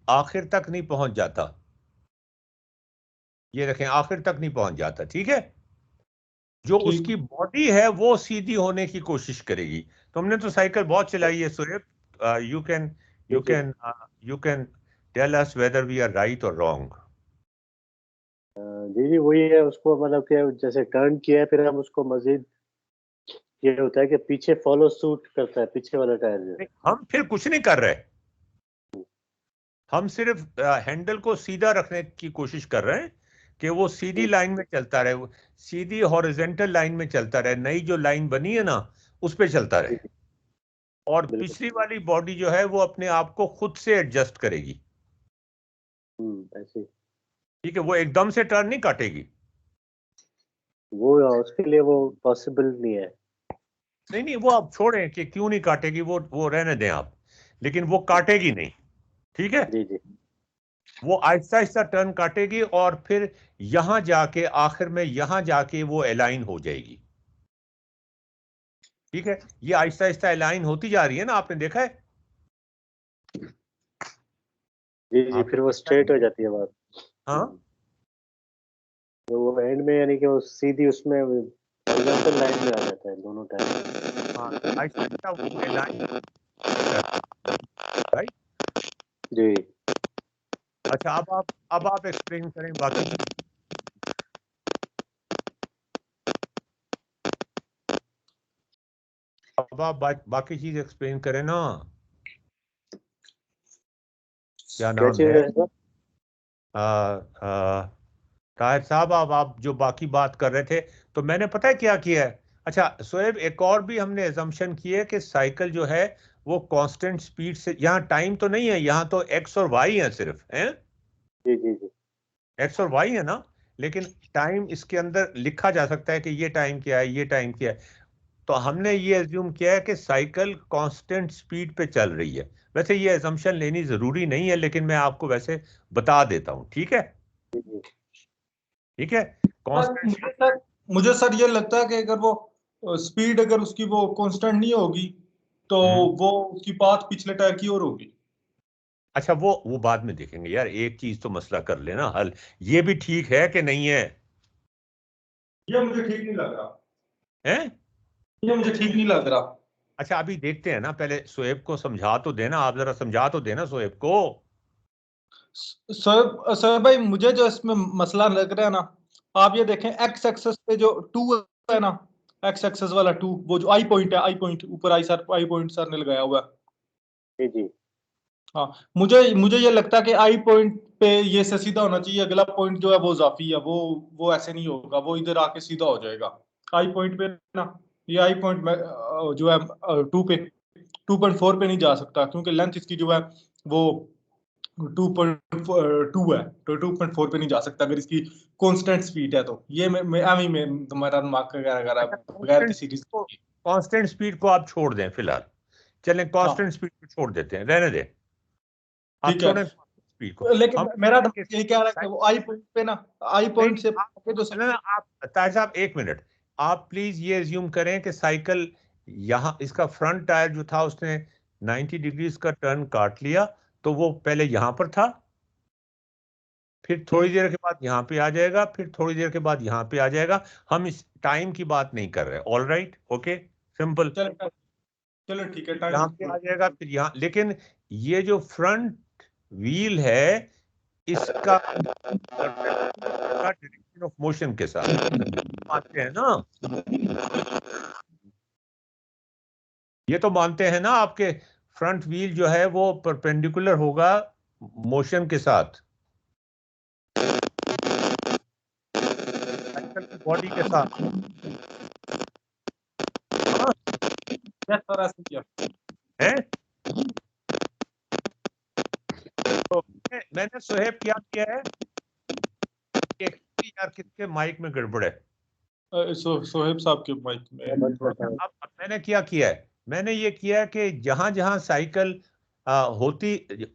आखिर तक नहीं पहुंच जाता। ये देखें, आखिर तक नहीं पहुंच जाता, ठीक है। जो ठीक। उसकी बॉडी है वो सीधी होने की कोशिश करेगी। तुमने तो साइकिल बहुत चलाई है सोएब, यू कैन जी यू जी। Can you can tell us whether we are right और रॉन्ग। जी जी, वही है, उसको मतलब कि जैसे टर्न किया है, फिर हम उसको मजीद ये होता है कि पीछे फॉलो सूट करता है, पीछे वाला टायर जो है। हम फिर कुछ नहीं कर रहे, हम सिर्फ हैंडल को सीधा रखने की कोशिश कर रहे हैं कि वो सीधी लाइन में चलता रहे, सीधी हॉरिजेंटल लाइन में चलता रहे, नई जो लाइन बनी है ना उस पे चलता जी रहे। जी, और बिल्कुल। पिछली वाली बॉडी जो है वो अपने आप को खुद से एडजस्ट करेगी। ऐसे ही। ठीक है, वो एकदम से टर्न नहीं काटेगी। वो उसके लिए वो पॉसिबल नहीं है। नहीं नहीं, वो आप छोड़ें कि क्यों नहीं काटेगी, वो रहने दें आप, लेकिन वो काटेगी नहीं। ठीक है, जी जी। वो आहिस्ता आहिस्ता टर्न काटेगी और फिर यहां जाके आखिर में यहां जाके वो अलाइन हो जाएगी। ठीक है, ये आहिस्ता आहिस्ता अलाइन होती जा रही है ना, आपने देखा है। जी जी, आपने फिर वो देखा है? स्ट्रेट हो जाती है बात। हाँ तो वो एंड में यानी कि वो सीधी उसमें हॉरिजॉन्टल लाइन में आ जाता है दोनों टायर। हाँ, आहिस्ता आहिस्ता वो अलाइन हो जाती है, राइट। जी। अच्छा, अब आप एक्सप्लेन करें बाकी चीज। अब आप बाकी चीज एक्सप्लेन करें ना। क्या क्या नाम चीज है, है सर? आ, आ, ताहिर साहब, अब आप जो बाकी बात कर रहे थे, तो मैंने पता है क्या किया है। अच्छा शोएब, एक और भी हमने एजम्पशन की है कि साइकिल जो है वो कांस्टेंट स्पीड से, यहाँ टाइम तो नहीं है, यहाँ तो एक्स और वाई है सिर्फ, हैं। जी जी जी। एक्स और वाई है ना, लेकिन टाइम इसके अंदर लिखा जा सकता है कि ये टाइम क्या है, ये टाइम क्या है। तो हमने ये एज्यूम किया है कि साइकिल कांस्टेंट स्पीड पे चल रही है। वैसे ये एजम्पशन लेनी जरूरी नहीं है, लेकिन मैं आपको वैसे बता देता हूँ, ठीक है। जी जी। ठीक है, सर कांस्टेंट। मुझे ये लगता है कि अगर वो स्पीड अगर उसकी वो कांस्टेंट नहीं होगी तो वो उसकी पाथ पिछले टायर की ओर होगी। अच्छा, वो बाद में देखेंगे यार, एक चीज तो मसला कर लेना हल, ये भी ठीक है कि नहीं है, ये मुझे ठीक नहीं लग रहा। हैं। ये मुझे ठीक नहीं लग रहा। अच्छा अभी देखते हैं ना, पहले शोएब को समझा तो देना, आप जरा समझा तो देना शोएब को। सर सर भाई, मुझे जो इसमें मसला लग रहा है ना, आप ये देखें एक्स एक्सेस पे जो टू है ना, एक्स एक्सेस वाला टू, वो जो आई पॉइंट है, आई पॉइंट ऊपर, आई पॉइंट सर ने लगाया हुआ है। जी जी। हाँ, मुझे मुझे ये लगता है कि आई पॉइंट पे ये से सीधा होना चाहिए, अगला पॉइंट जो है वो इजाफी है, वो ऐसे नहीं होगा, वो इधर आके सीधा हो जाएगा आई पॉइंट पे ना। ये आई पॉइंट में जो है टू पे 2.4 पे नहीं जा सकता, क्योंकि लेंथ इसकी जो है वो 2.2 है, तो 2.4 पे नहीं जा सकता अगर इसकी कांस्टेंट स्पीड है। तो ये मैं एम ही में तुम्हारा दिमाग का रहा अच्छा, बगैर किसी को रिस्क। कांस्टेंट स्पीड को आप छोड़ दें फिलहाल, चलें हाँ कांस्टेंट स्पीड को छोड़ देते हैं, रहने दें, आप ठीक है। छोड़ें स्पीड को। लेकिन हम मेरा कहें कि दिमाग यही कह रहा है कि वो आई पॉइंट पे ना, आई नहीं पॉइंट नहीं, से आप आगे जो ना, आप ताज साहब एक मिनट, आप प्लीज ये एज्यूम करें कि साइकिल यहाँ, इसका फ्रंट टायर जो था उसने 90 डिग्रीज का टर्न काट लिया, तो वो पहले यहां पर था, फिर थोड़ी देर के बाद यहाँ पे आ जाएगा, फिर थोड़ी देर के बाद यहाँ पे आ जाएगा। हम इस टाइम की बात नहीं कर रहे, ऑल राइट, ओके, सिंपल। चलो चलो ठीक है, टाइम यहाँ पे आ जाएगा फिर यहाँ, लेकिन ये जो फ्रंट व्हील है इसका डायरेक्शन ऑफ मोशन के साथ मानते हैं ना, ये तो मानते हैं ना आपके, फ्रंट व्हील जो है वो परपेंडिकुलर होगा मोशन के साथ, साइकिल की बॉडी के साथ। हाँ, यस सर, ऐसे किया। है। तो मैंने सोहेब क्या किया है कि यार किसके माइक में गड़बड़ है। सोहेब साहब के माइक मैं में बंद थोड़ा। करता हूँ। अब मैंने क्या किया है, मैंने ये किया है कि जहां जहां साइकिल होती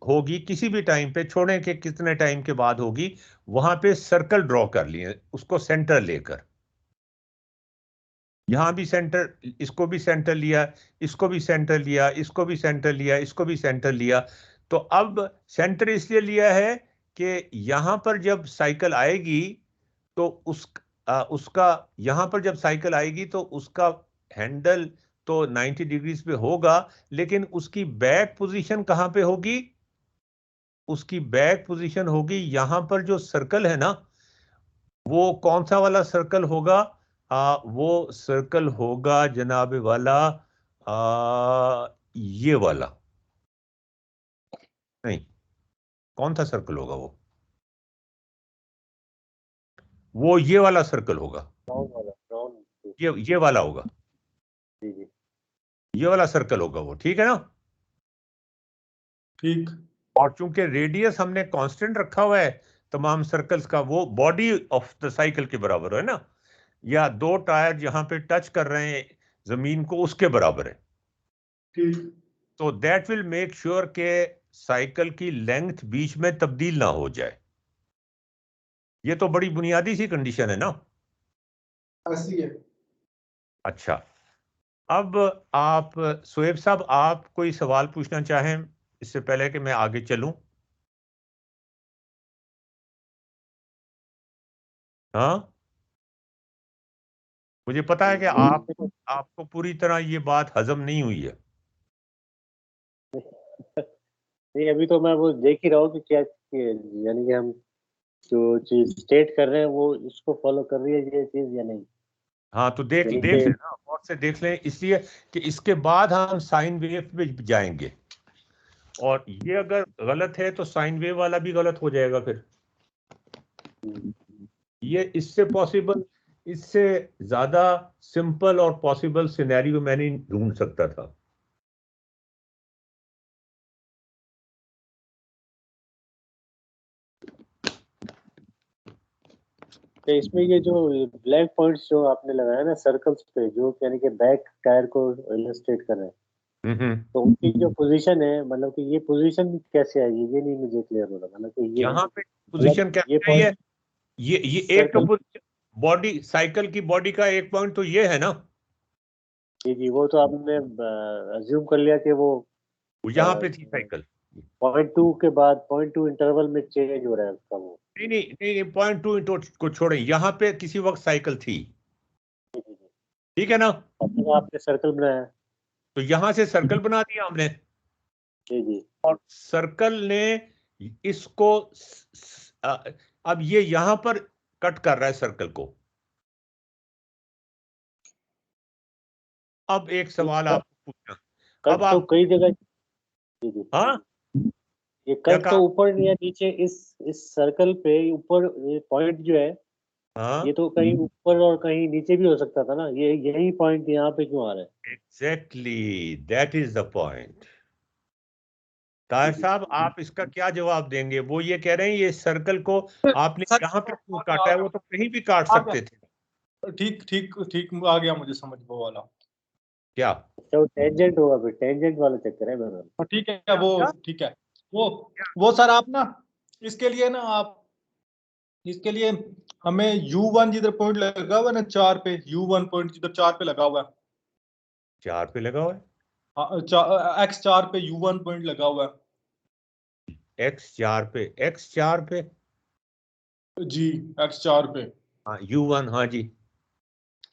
होगी किसी भी टाइम पे, छोड़ने के कितने टाइम के बाद होगी, वहां पे सर्कल ड्रॉ कर लिए उसको सेंटर लेकर। यहां भी सेंटर, इसको भी सेंटर लिया, इसको भी सेंटर लिया, इसको भी सेंटर लिया, इसको भी सेंटर लिया। तो अब सेंटर इसलिए लिया है कि यहां पर जब साइकिल आएगी तो उसका यहां पर जब साइकिल आएगी तो उसका हैंडल तो 90 डिग्रीज पे होगा, लेकिन उसकी बैक पोजीशन कहां पे होगी? उसकी बैक पोजीशन होगी यहां पर जो सर्कल है ना, वो कौन सा वाला सर्कल होगा? वो सर्कल होगा जनाब वाला, ये वाला। नहीं, कौन सा सर्कल होगा? वो ये वाला सर्कल होगा, ब्राउन वाला, ब्राउन। ये वाला होगा, जी जी। ये वाला सर्कल होगा वो, ठीक है ना? ठीक। और चूंकि रेडियस हमने कांस्टेंट रखा हुआ है तमाम सर्कल्स का, वो बॉडी ऑफ द साइकिल के बराबर है ना, या दो टायर जहां पे टच कर रहे हैं जमीन को उसके बराबर है। ठीक। तो दैट विल मेक श्योर के साइकिल की लेंथ बीच में तब्दील ना हो जाए। ये तो बड़ी बुनियादी सी कंडीशन है ना। ऐसी है। अच्छा, अब आप सुहेब साहब, आप कोई सवाल पूछना चाहें इससे पहले कि मैं आगे चलूं? हाँ, मुझे पता है कि आपको पूरी तरह ये बात हजम नहीं हुई है। नहीं, अभी तो मैं वो देख ही रहा हूँ कि क्या यानी कि हम जो चीज स्टेट कर रहे हैं वो इसको फॉलो कर रही है ये चीज या नहीं। हाँ, तो देख यानी देख कि लेना, गौर से देख लें, इसलिए कि इसके बाद हम साइन वेव पे जाएंगे, और ये अगर गलत है तो साइन वेव वाला भी गलत हो जाएगा फिर। ये इससे ज्यादा सिंपल और पॉसिबल सिनेरियो मैं नहीं ढूंढ सकता था। तो इसमें ये जो ब्लैक पॉइंट्स जो आपने लगाया ना सर्कल्स पे, जो यानी कि बैक टायर को इलस्ट्रेट कर रहे हैं, तो उनकी जो पोजीशन है, मतलब कि ये पोजीशन कैसे आएगी ये नहीं मुझे क्लियर हो रहा। मतलब कि ये यहाँ पे मतलब पोजीशन ये कैसे है? पॉइंट ये एक तो सर्कल। बॉडी, साइकिल की बॉडी का एक पॉइंट तो ये है ना, जी जी, वो तो आपने अज्यूम कर लिया कि वो वो यहाँ पे थी साइकिल। .2 के बाद .2 इंटरवल में चेंज हो रहा है उसका वो। नहीं नहीं नहीं नहीं, .2 को छोड़े, यहाँ पे किसी वक्त साइकिल थी, जी जी जी। ठीक है ना? अपना आपने सर्कल बनाया। तो यहां से सर्कल बना दिया हमने, जी जी। और सर्कल ने इसको अब ये यहां पर कट कर रहा है सर्कल को। अब एक सवाल कट आपको पूछना, अब कट तो आप, कई जगह। जी जी। हाँ, ये क्या कट कहा? तो ऊपर या नीचे इस सर्कल पे ऊपर ये पॉइंट जो है, ये हाँ, तो कहीं ऊपर और कहीं नीचे भी हो सकता था ना, ये यही पॉइंट यहाँ पे क्यों आ रहा है? Exactly, that is the point. Tahir ji ji. साहब, आप इसका क्या जवाब देंगे? वो ये कह रहे हैं ये सर्कल को आपने सर यहाँ पे क्यों आ काटा है, गया वो तो कहीं भी काट आ सकते थे। गया। ठीक ठीक ठीक, आ गया मुझे समझ वो वाला। क्या अच्छा, वो टेंजेंट होगा, फिर टेंजेंट वाला चक्कर है मेरा। ठीक है वो, क्या ठीक है वो क्या? वो सर आप ना इसके लिए ना आप इसके लिए हमें U1 जिधर पॉइंट लगा हुआ है ना 4 पे, U1 पॉइंट जिधर 4 पे लगा हुआ है, चार पे लगा हुआ है? X4 पे U1 पॉइंट लगा हुआ है। X4 पे जी, X4 पे हाँ, U1, हाँ जी।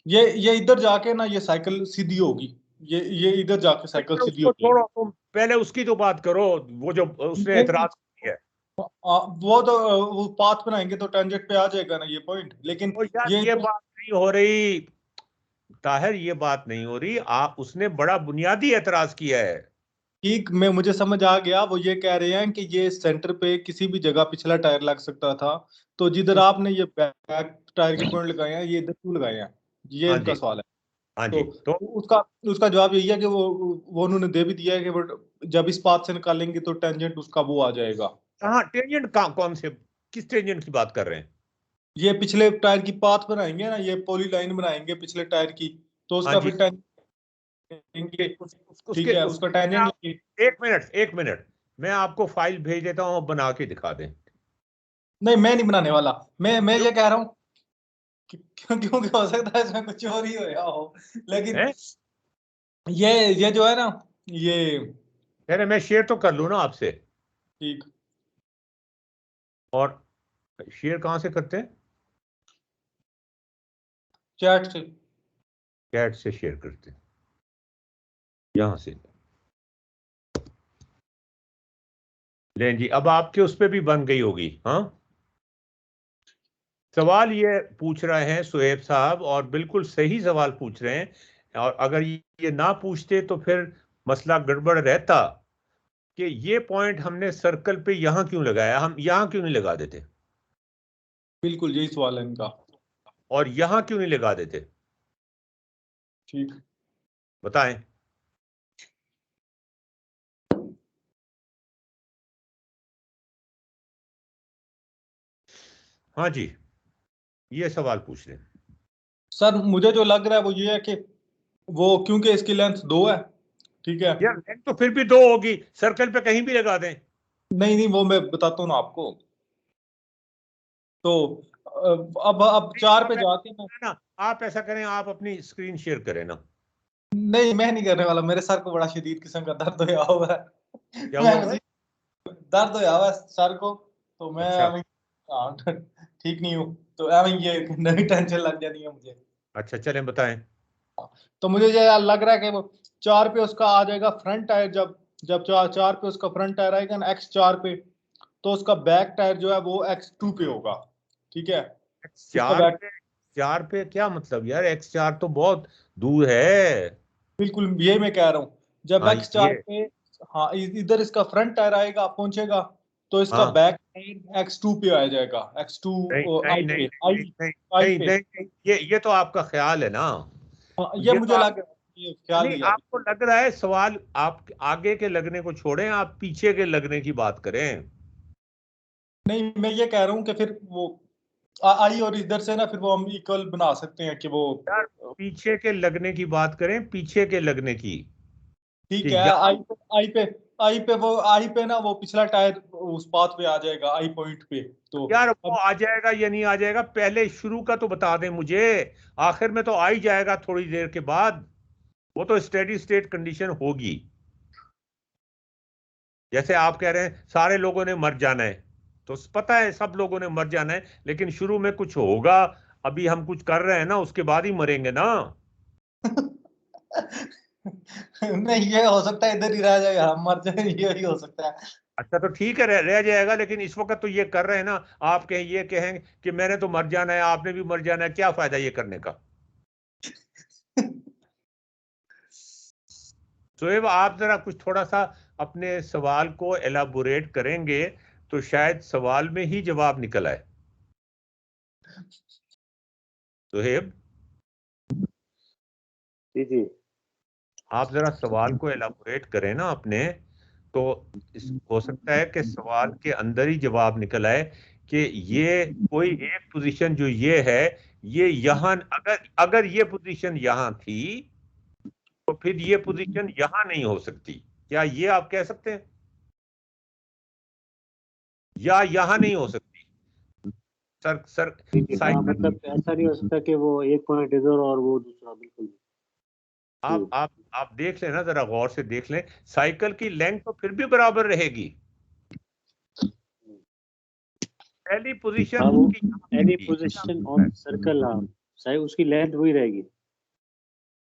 ये इधर जाके ना ये साइकिल सीधी होगी, ये इधर जाके साइकिल सीधी उसको होगी। छोड़ो, तुम पहले उसकी तो बात करो, वो जो उसने नहीं, एतराज किया है। वो तो वो पाथ बनाएंगे तो टेंजेंट पे आ जाएगा ना ये पॉइंट, लेकिन और यार ये ये इधर। बात नहीं हो रही, ताहिर, ये बात नहीं हो रही, आप उसने बड़ा बुनियादी एतराज किया है। ठीक, मैं मुझे समझ आ गया, वो ये कह रहे हैं कि ये सेंटर पे किसी भी जगह पिछला टायर लग सकता था, तो जिधर आपने ये बैक टायर के पॉइंट लगाए हैं ये इधर क्यों लगाए हैं, ये हाँ इनका जी, सवाल है। हाँ तो जी, तो उसका उसका जवाब यही है कि वो उन्होंने दे भी दिया है कि वो जब इस पाथ से निकालेंगे तो टेंजेंट उसका वो आ जाएगा। कहाँ टेंजेंट, कहाँ, कौन से, किस टेंजेंट की बात कर रहे हैं? ये पिछले टायर की पाथ बनाएंगे ना, ये पोली लाइन बनाएंगे पिछले टायर की, तो हाँ उसका जी, फिर टेंजेंट, ठीक उसके है उसके उसका टेंजेंट लगे। एक मिनट, एक मिनट, मैं आपको फाइल भेज देता हूँ, आप बना के दिखा दें। नहीं, मैं नहीं बनाने वाला, मैं क्यों ये कह रहा हूँ क्योंकि हो सकता है इसमें कुछ और ही हो, लेकिन है? ये जो है ना, ये अरे मैं शेयर तो कर लूँ ना आपसे। ठीक। और शेयर कहाँ से करते हैं? चैट से। चैट से शेयर करते हैं, यहां से। लें जी, अब आपके उस पर भी बन गई होगी। हाँ, सवाल ये पूछ रहे हैं सुहेब साहब, और बिल्कुल सही सवाल पूछ रहे हैं। और अगर ये ना पूछते तो फिर मसला गड़बड़ रहता कि ये पॉइंट हमने सर्कल पे यहां क्यों लगाया, हम यहां क्यों नहीं लगा देते, बिल्कुल यही सवाल है इनका। और यहां क्यों नहीं लगा देते, ठीक। बताएं। हाँ जी, ये सवाल पूछ रहे हैं। सर मुझे जो लग रहा है वो ये है कि वो क्योंकि इसकी लेंथ 2 है, ठीक है। यार तो फिर भी 2 होगी, सर्कल पे कहीं भी लगा दें। नहीं नहीं, वो मैं बताता हूँ ना आपको। तो अब 4 पे जाके मैं, ना, आप ऐसा करें, आप अपनी स्क्रीन शेयर करें ना। नहीं मैं नहीं करने वाला, मेरे सर को बड़ा शदीद किस्म का दर्द होया हुआ है। क्या हुआ हुआ है? दर्द होया हुआ है सर को, तो मैं अच्छा हाँ, ठीक नहीं हूँ, तो एवं ये नई टेंशन लग जाती है मुझे। अच्छा, चलें बताएं। तो मुझे ये लग रहा है कि वो 4 पे उसका आ जाएगा फ्रंट टायर, जब जब 4 पे उसका फ्रंट टायर आएगा ना X4 पे, तो उसका बैक टायर जो है वो X2 पे होगा, ठीक है। इसका चार बैक, पे, 4 पे क्या मतलब यार, X4 तो बहुत दूर है। बिल्कुल ये मैं कह रहा हूँ, जब हाँ X4 ये, पे, हाँ इधर इसका फ्रंट टायर आएगा पहुंचेगा, तो इसका हाँ, बैक टायर X2 पे आ जाएगा, X2 नहीं नहीं आई नहीं पे, नहीं नहीं आई नहीं पे। नहीं, नहीं, ये तो आपका ख्याल है ना। हाँ, ये ये तो मुझे आप, लग रहा है, ये ख्याल नहीं ही है। आपको लग रहा है, सवाल आप आगे के लगने को छोड़ें, आप पीछे के लगने की बात करें। नहीं मैं ये कह रहा हूँ कि फिर वो आई और इधर से ना फिर वो हम इक्वल बना सकते हैं कि वो, यार पीछे के लगने की बात करें, पीछे के लगने की, कि ठीक है। यहाँ। आई पे ना वो पिछला टायर उस पाथ पे आ जाएगा, आई पॉइंट पे। तो यार वो अब आ जाएगा या नहीं आ जाएगा, पहले शुरू का तो बता दें मुझे। आखिर में तो आ ही जाएगा थोड़ी देर के बाद, वो तो स्टेडी स्टेट कंडीशन होगी। जैसे आप कह रहे हैं सारे लोगों ने मर जाना है, तो पता है सब लोगों ने मर जाना है, लेकिन शुरू में कुछ होगा। अभी हम कुछ कर रहे हैं ना, उसके बाद ही मरेंगे ना। नहीं ये हो सकता है इधर ही रह जाएगा, हम मर जाए, ये ही हो सकता है। अच्छा तो ठीक है, रह जाएगा, लेकिन इस वक्त तो ये कर रहे हैं ना। आप कहें, ये कहें कि मैंने तो मर जाना है, आपने भी मर जाना है, क्या फायदा ये करने का। शोएब, आप जरा कुछ थोड़ा सा अपने सवाल को एलाबोरेट करेंगे तो शायद सवाल में ही जवाब निकल आए। शोएब, जी जी। आप जरा सवाल को एलाबोरेट करें ना अपने, तो हो सकता है कि सवाल के अंदर ही जवाब निकल आए कि ये कोई एक पोजीशन जो ये है, ये यहां, अगर अगर ये पोजीशन यहां थी तो फिर ये पोजीशन यहां नहीं हो सकती। क्या ये आप कह सकते हैं, या यहां नहीं हो सकती? सर सर, जी जी, हाँ साइकिल, मतलब ऐसा नहीं हो सकता कि वो एक पॉइंट इधर और वो दूसरा, बिल्कुल। आप जी आप आप देख लें ना, जरा गौर से देख लें, साइकिल की लेंथ तो फिर भी बराबर रहेगी। पहली पोजीशन हाँ, वो उसकी यहाँ पे एनी थी, क्या पोजीशन मतलब ऑन है? सर्कल, हाँ सही, उसकी लेंथ वही रहेगी।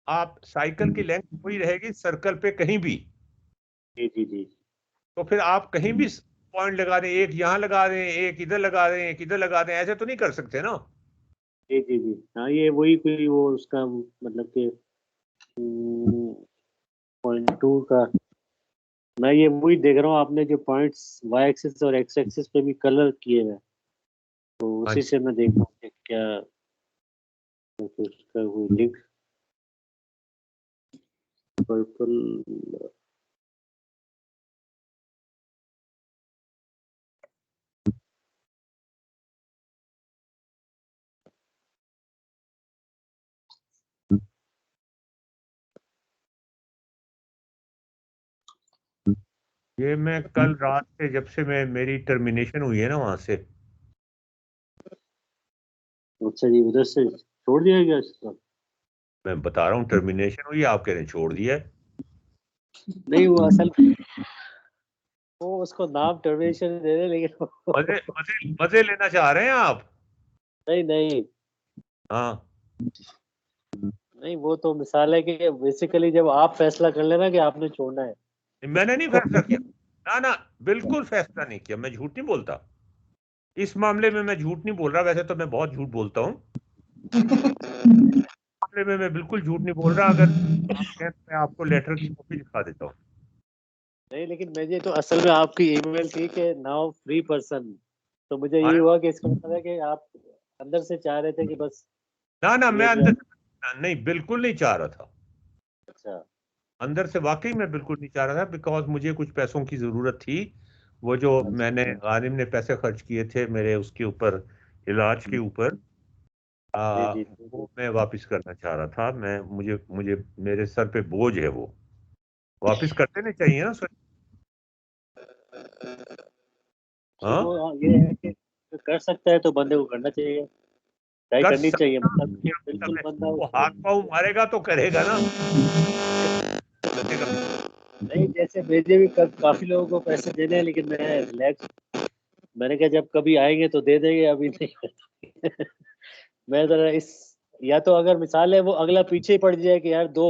आप साइकिल की लेंथ वही रहेगी सर्कल पे कहीं भी, जी जी जी तो फिर आप कहीं भी पॉइंट लगा दें, एक यहाँ लगा दें, एक इधर लगा दें, एक इधर लगा दें, ऐसे तो नहीं कर सकते ना। जी जी जी। हाँ, ये वही कोई वो उसका मतलब कि पॉइंट टू का, मैं ये वही देख रहा हूँ, आपने जो पॉइंट्स वाई एक्सिस और एक्स एक्सिस पे भी कलर किए हैं, तो हाँ उसी जी, से मैं देख रहा हूँ कि क्या तो उसका वो लिंक, पर्पल। ये मैं कल रात से, जब से मैं, मेरी टर्मिनेशन हुई है ना वहां से, अच्छा जी, उधर से छोड़ दिया गया इसका। मैं बता रहा हूँ टर्मिनेशन हुई, आप कह रहे हैं छोड़ दिया है। नहीं वो असल वो उसको नाम टर्मिनेशन दे रहे, लेकिन मजे मजे मजे लेना चाह रहे हैं आप? नहीं नहीं हाँ, नहीं, वो तो मिसाल है कि बेसिकली जब आप फैसला कर लेना कि आपने छोड़ना है। मैंने नहीं फैसला किया। ना ना, बिल्कुल फैसला नहीं किया, मैं झूठ नहीं बोलता। इस मामले में मैं झूठ नहीं बोल रहा, वैसे तो मैं बहुत झूठ बोलता हूँ। मामले में मैं बिल्कुल झूठ नहीं बोल रहा। अगर आप कहें तो मैं आपको लेटर की कॉपी दिखा देता हूँ। नहीं, लेकिन मुझे तो असल में आपकी ईमेल थी कि नाउ फ्री पर्सन, तो मुझे ये अरे हुआ कि इसका मतलब है कि आप अंदर से चाह रहे थे कि बस ना ना, मैं ये जो है। अंदर नहीं, बिल्कुल नहीं चाह रहा था। अच्छा। अंदर से वाकई मैं बिल्कुल नहीं चाह रहा था, बिकॉज मुझे कुछ पैसों की जरूरत थी। वो जो मैंने, गानिम ने पैसे खर्च किए थे मेरे उसके ऊपर, इलाज के ऊपर, जी जी वो मैं वापस करना चाह रहा था। मैं मुझे मुझे मेरे सर पे बोझ है, वो वापस कर देने चाहिए ना सर। नहीं, हाँ, वो ये है कि कर सकता है तो बंदे को करना चाहिए, ट्राई कर करनी चाहिए, सकता, मतलब कि क्या मतलब बिल्कुल है? बंदा वो उसको। हाथ पाँव मारेगा तो करेगा ना, करेगा। नहीं, जैसे मुझे भी काफी लोगों को पैसे देने हैं, लेकिन मैं रिलैक्स, मैंने कहा जब कभी आएंगे तो दे देंगे, अभी नहीं। मैं जरा इस, या तो अगर मिसाल है वो अगला पीछे ही पड़ जाए कि यार दो,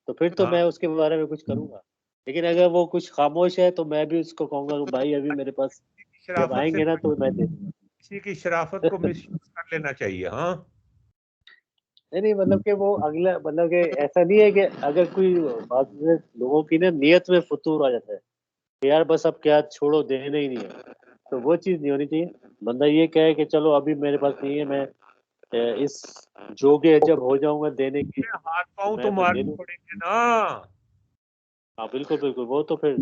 तो फिर तो हाँ, मैं उसके बारे में कुछ करूंगा। लेकिन अगर वो कुछ खामोश है तो मैं भी उसको कहूंगा कि भाई अभी मेरे पास किसी की जब शराफत से आएंगे ना तो मैं दे दूंगा। किसी की शराफत को मिस कर लेना चाहिए। हाँ, नहीं नहीं, मतलब कि वो अगला, मतलब कि ऐसा नहीं है कि अगर कोई बात में लोगों की ना नियत में फतूर आ जाता है कि यार बस अब क्या छोड़ो, देना ही नहीं है, तो वो चीज नहीं होनी चाहिए। बंदा ये कहे कि चलो अभी मेरे पास नहीं है, मैं इस जोगे जब हो जाऊंगा देने की, हाथ तो पाँव तो मैं दे मारने दूंगा। पड़ेंगे ना। हाँ बिल्कुल बिल्कुल, वो तो फिर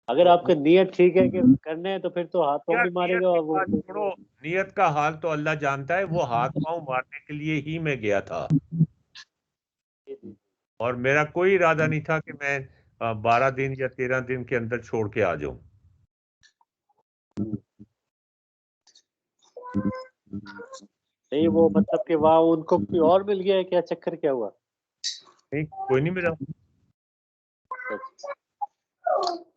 अगर वो आपका नियत ठीक है कि करने हैं तो फिर तो हाथ पाँव यार, भी नियत मारेगा, की और वो बात छोड़ो, नियत का हाल तो अल्लाह जानता है। वो हाथ पांव मारने के लिए ही मैं गया था, और मेरा कोई इरादा नहीं था कि मैं 12 दिन या 13 दिन के अंदर छोड़ के आ जाऊं। नहीं, वो मतलब कि वहाँ उनको कोई और मिल गया है, क्या चक्कर क्या हुआ? नहीं, कोई नहीं मिला।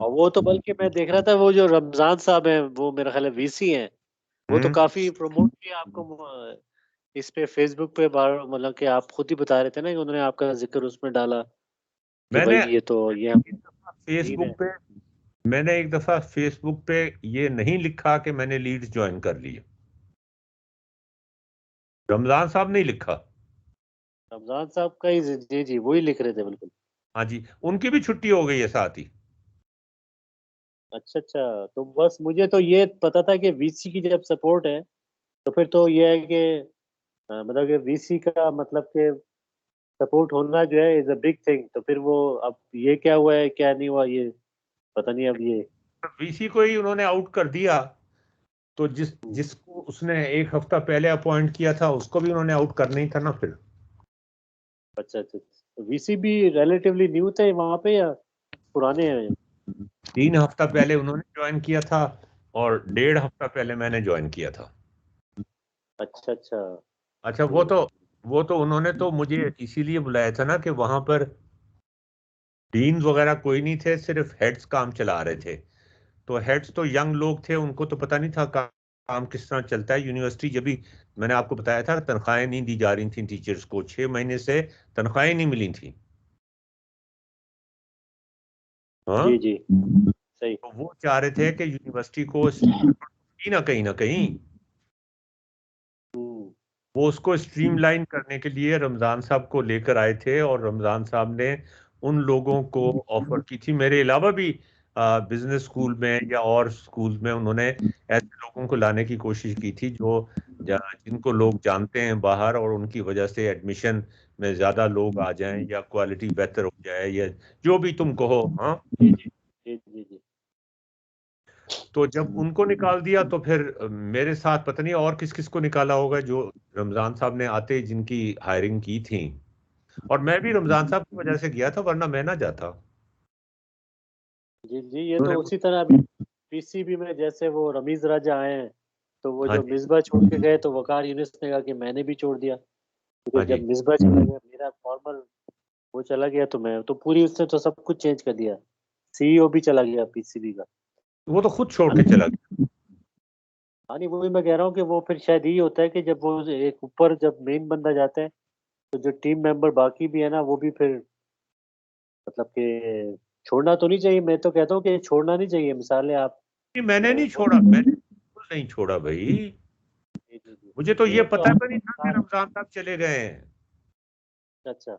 और वो तो बल्कि मैं देख रहा था वो जो रमजान साहब हैं, वो मेरा ख्याल है वीसी हैं, वो तो हम्म। काफी प्रमोट किया आपको इस पे फेसबुक पे बार, मतलब कि आप खुद ही बता रहे थे ना कि उन्होंने आपका जिक्र उसमें डाला कि भाई मैंने ये तो ये हम एक दफा दीन है। फेसबुक पे मैंने एक दफा फेसबुक पे ये नहीं लिखा कि मैंने लीड्स ज्वाइन कर ली। रमजान साहब नहीं लिखा। रमजान साहब का ही, जी जी वही लिख रहे थे बिल्कुल। हाँ जी, उनकी भी छुट्टी हो गई है साथ ही। अच्छा अच्छा, तो बस मुझे तो ये पता था कि वीसी की जब सपोर्ट है तो फिर तो ये है कि मतलब कि वीसी का मतलब कि सपोर्ट होना जो है इज अ बिग थिंग, तो फिर वो अब ये क्या हुआ है क्या नहीं हुआ ये पता नहीं अब ये। वीसी को ही उन्होंने आउट कर दिया, तो हम्म, जिसको उसने एक हफ्ता पहले अपॉइंट किया था उसको भी उन्होंने आउट करना ही था ना फिर। अच्छा अच्छा, तो वीसी भी रिलेटिवली न्यू थे वहां पे या पुराने हैं? 3 हफ्ता पहले उन्होंने ज्वाइन किया था, और 1.5 हफ्ता पहले मैंने ज्वाइन किया था। अच्छा अच्छा। अच्छा, वो तो उन्होंने तो मुझे इसीलिए बुलाया था ना कि वहां पर डीन वगैरह कोई नहीं थे, सिर्फ हेड्स काम चला रहे थे। तो हेड्स तो यंग लोग थे, उनको तो पता नहीं था काम किस तरह चलता है। यूनिवर्सिटी जब भी, मैंने आपको बताया था, तनख्वाहें नहीं दी जा रही थी टीचर्स को, 6 महीने से तनख्वाहें नहीं मिली थी। हाँ, जी जी सही। तो वो चाह रहे थे कि यूनिवर्सिटी को कहीं ना कहीं हम्म, वो उसको स्ट्रीमलाइन करने के लिए रमजान साहब को लेकर आए थे। और रमजान साहब ने उन लोगों को ऑफर की थी, मेरे अलावा भी बिजनेस स्कूल में या और स्कूल में उन्होंने ऐसे लोगों को लाने की कोशिश की थी जो जिनको लोग जानते हैं बाहर, और उनकी वजह से एडमिशन में ज्यादा लोग आ जाएं या क्वालिटी बेहतर हो जाए, या जो भी तुम कहो। हाँ, जी जी जी जी जी। तो जब उनको निकाल दिया तो फिर मेरे साथ पता नहीं और किस किस को निकाला होगा, जो रमजान साहब ने आते ही जिनकी हायरिंग की थी। और मैं भी रमजान साहब की वजह से गया था, वरना मैं ना जाता। जी जी, ये तो उन्होंने उसी तरह अभी पीसीबी में जैसे वो रमीज राजा आए हैं, तो वो हाँ जो जी, मिसबा छोड़ के गए तो वकार यूनिस ने कहा कि मैंने भी छोड़ दिया, हाँ क्योंकि जी। जब मिसबा चला गया मेरा फॉर्मल वो चला गया तो मैं तो पूरी उसने तो सब कुछ चेंज कर दिया, सीईओ भी चला गया पीसीबी का। वो तो खुद छोड़ के चला गया। हाँ नहीं, वही मैं कह रहा हूँ कि वो फिर शायद यही होता है कि जब वो एक ऊपर जब मेन बंदा जाता है तो जो टीम मेंबर बाकी भी है ना वो भी फिर मतलब कि छोड़ना तो नहीं चाहिए। मैं तो कहता हूँ कि छोड़ना नहीं चाहिए। मिसाल है आप मैंने नहीं छोड़ा, बहुत मैंने बिल्कुल नहीं छोड़ा भाई। जी जी जी। मुझे तो ये गेम तो पता भी आपने नहीं था कि रमजान साहब चले गए हैं। अच्छा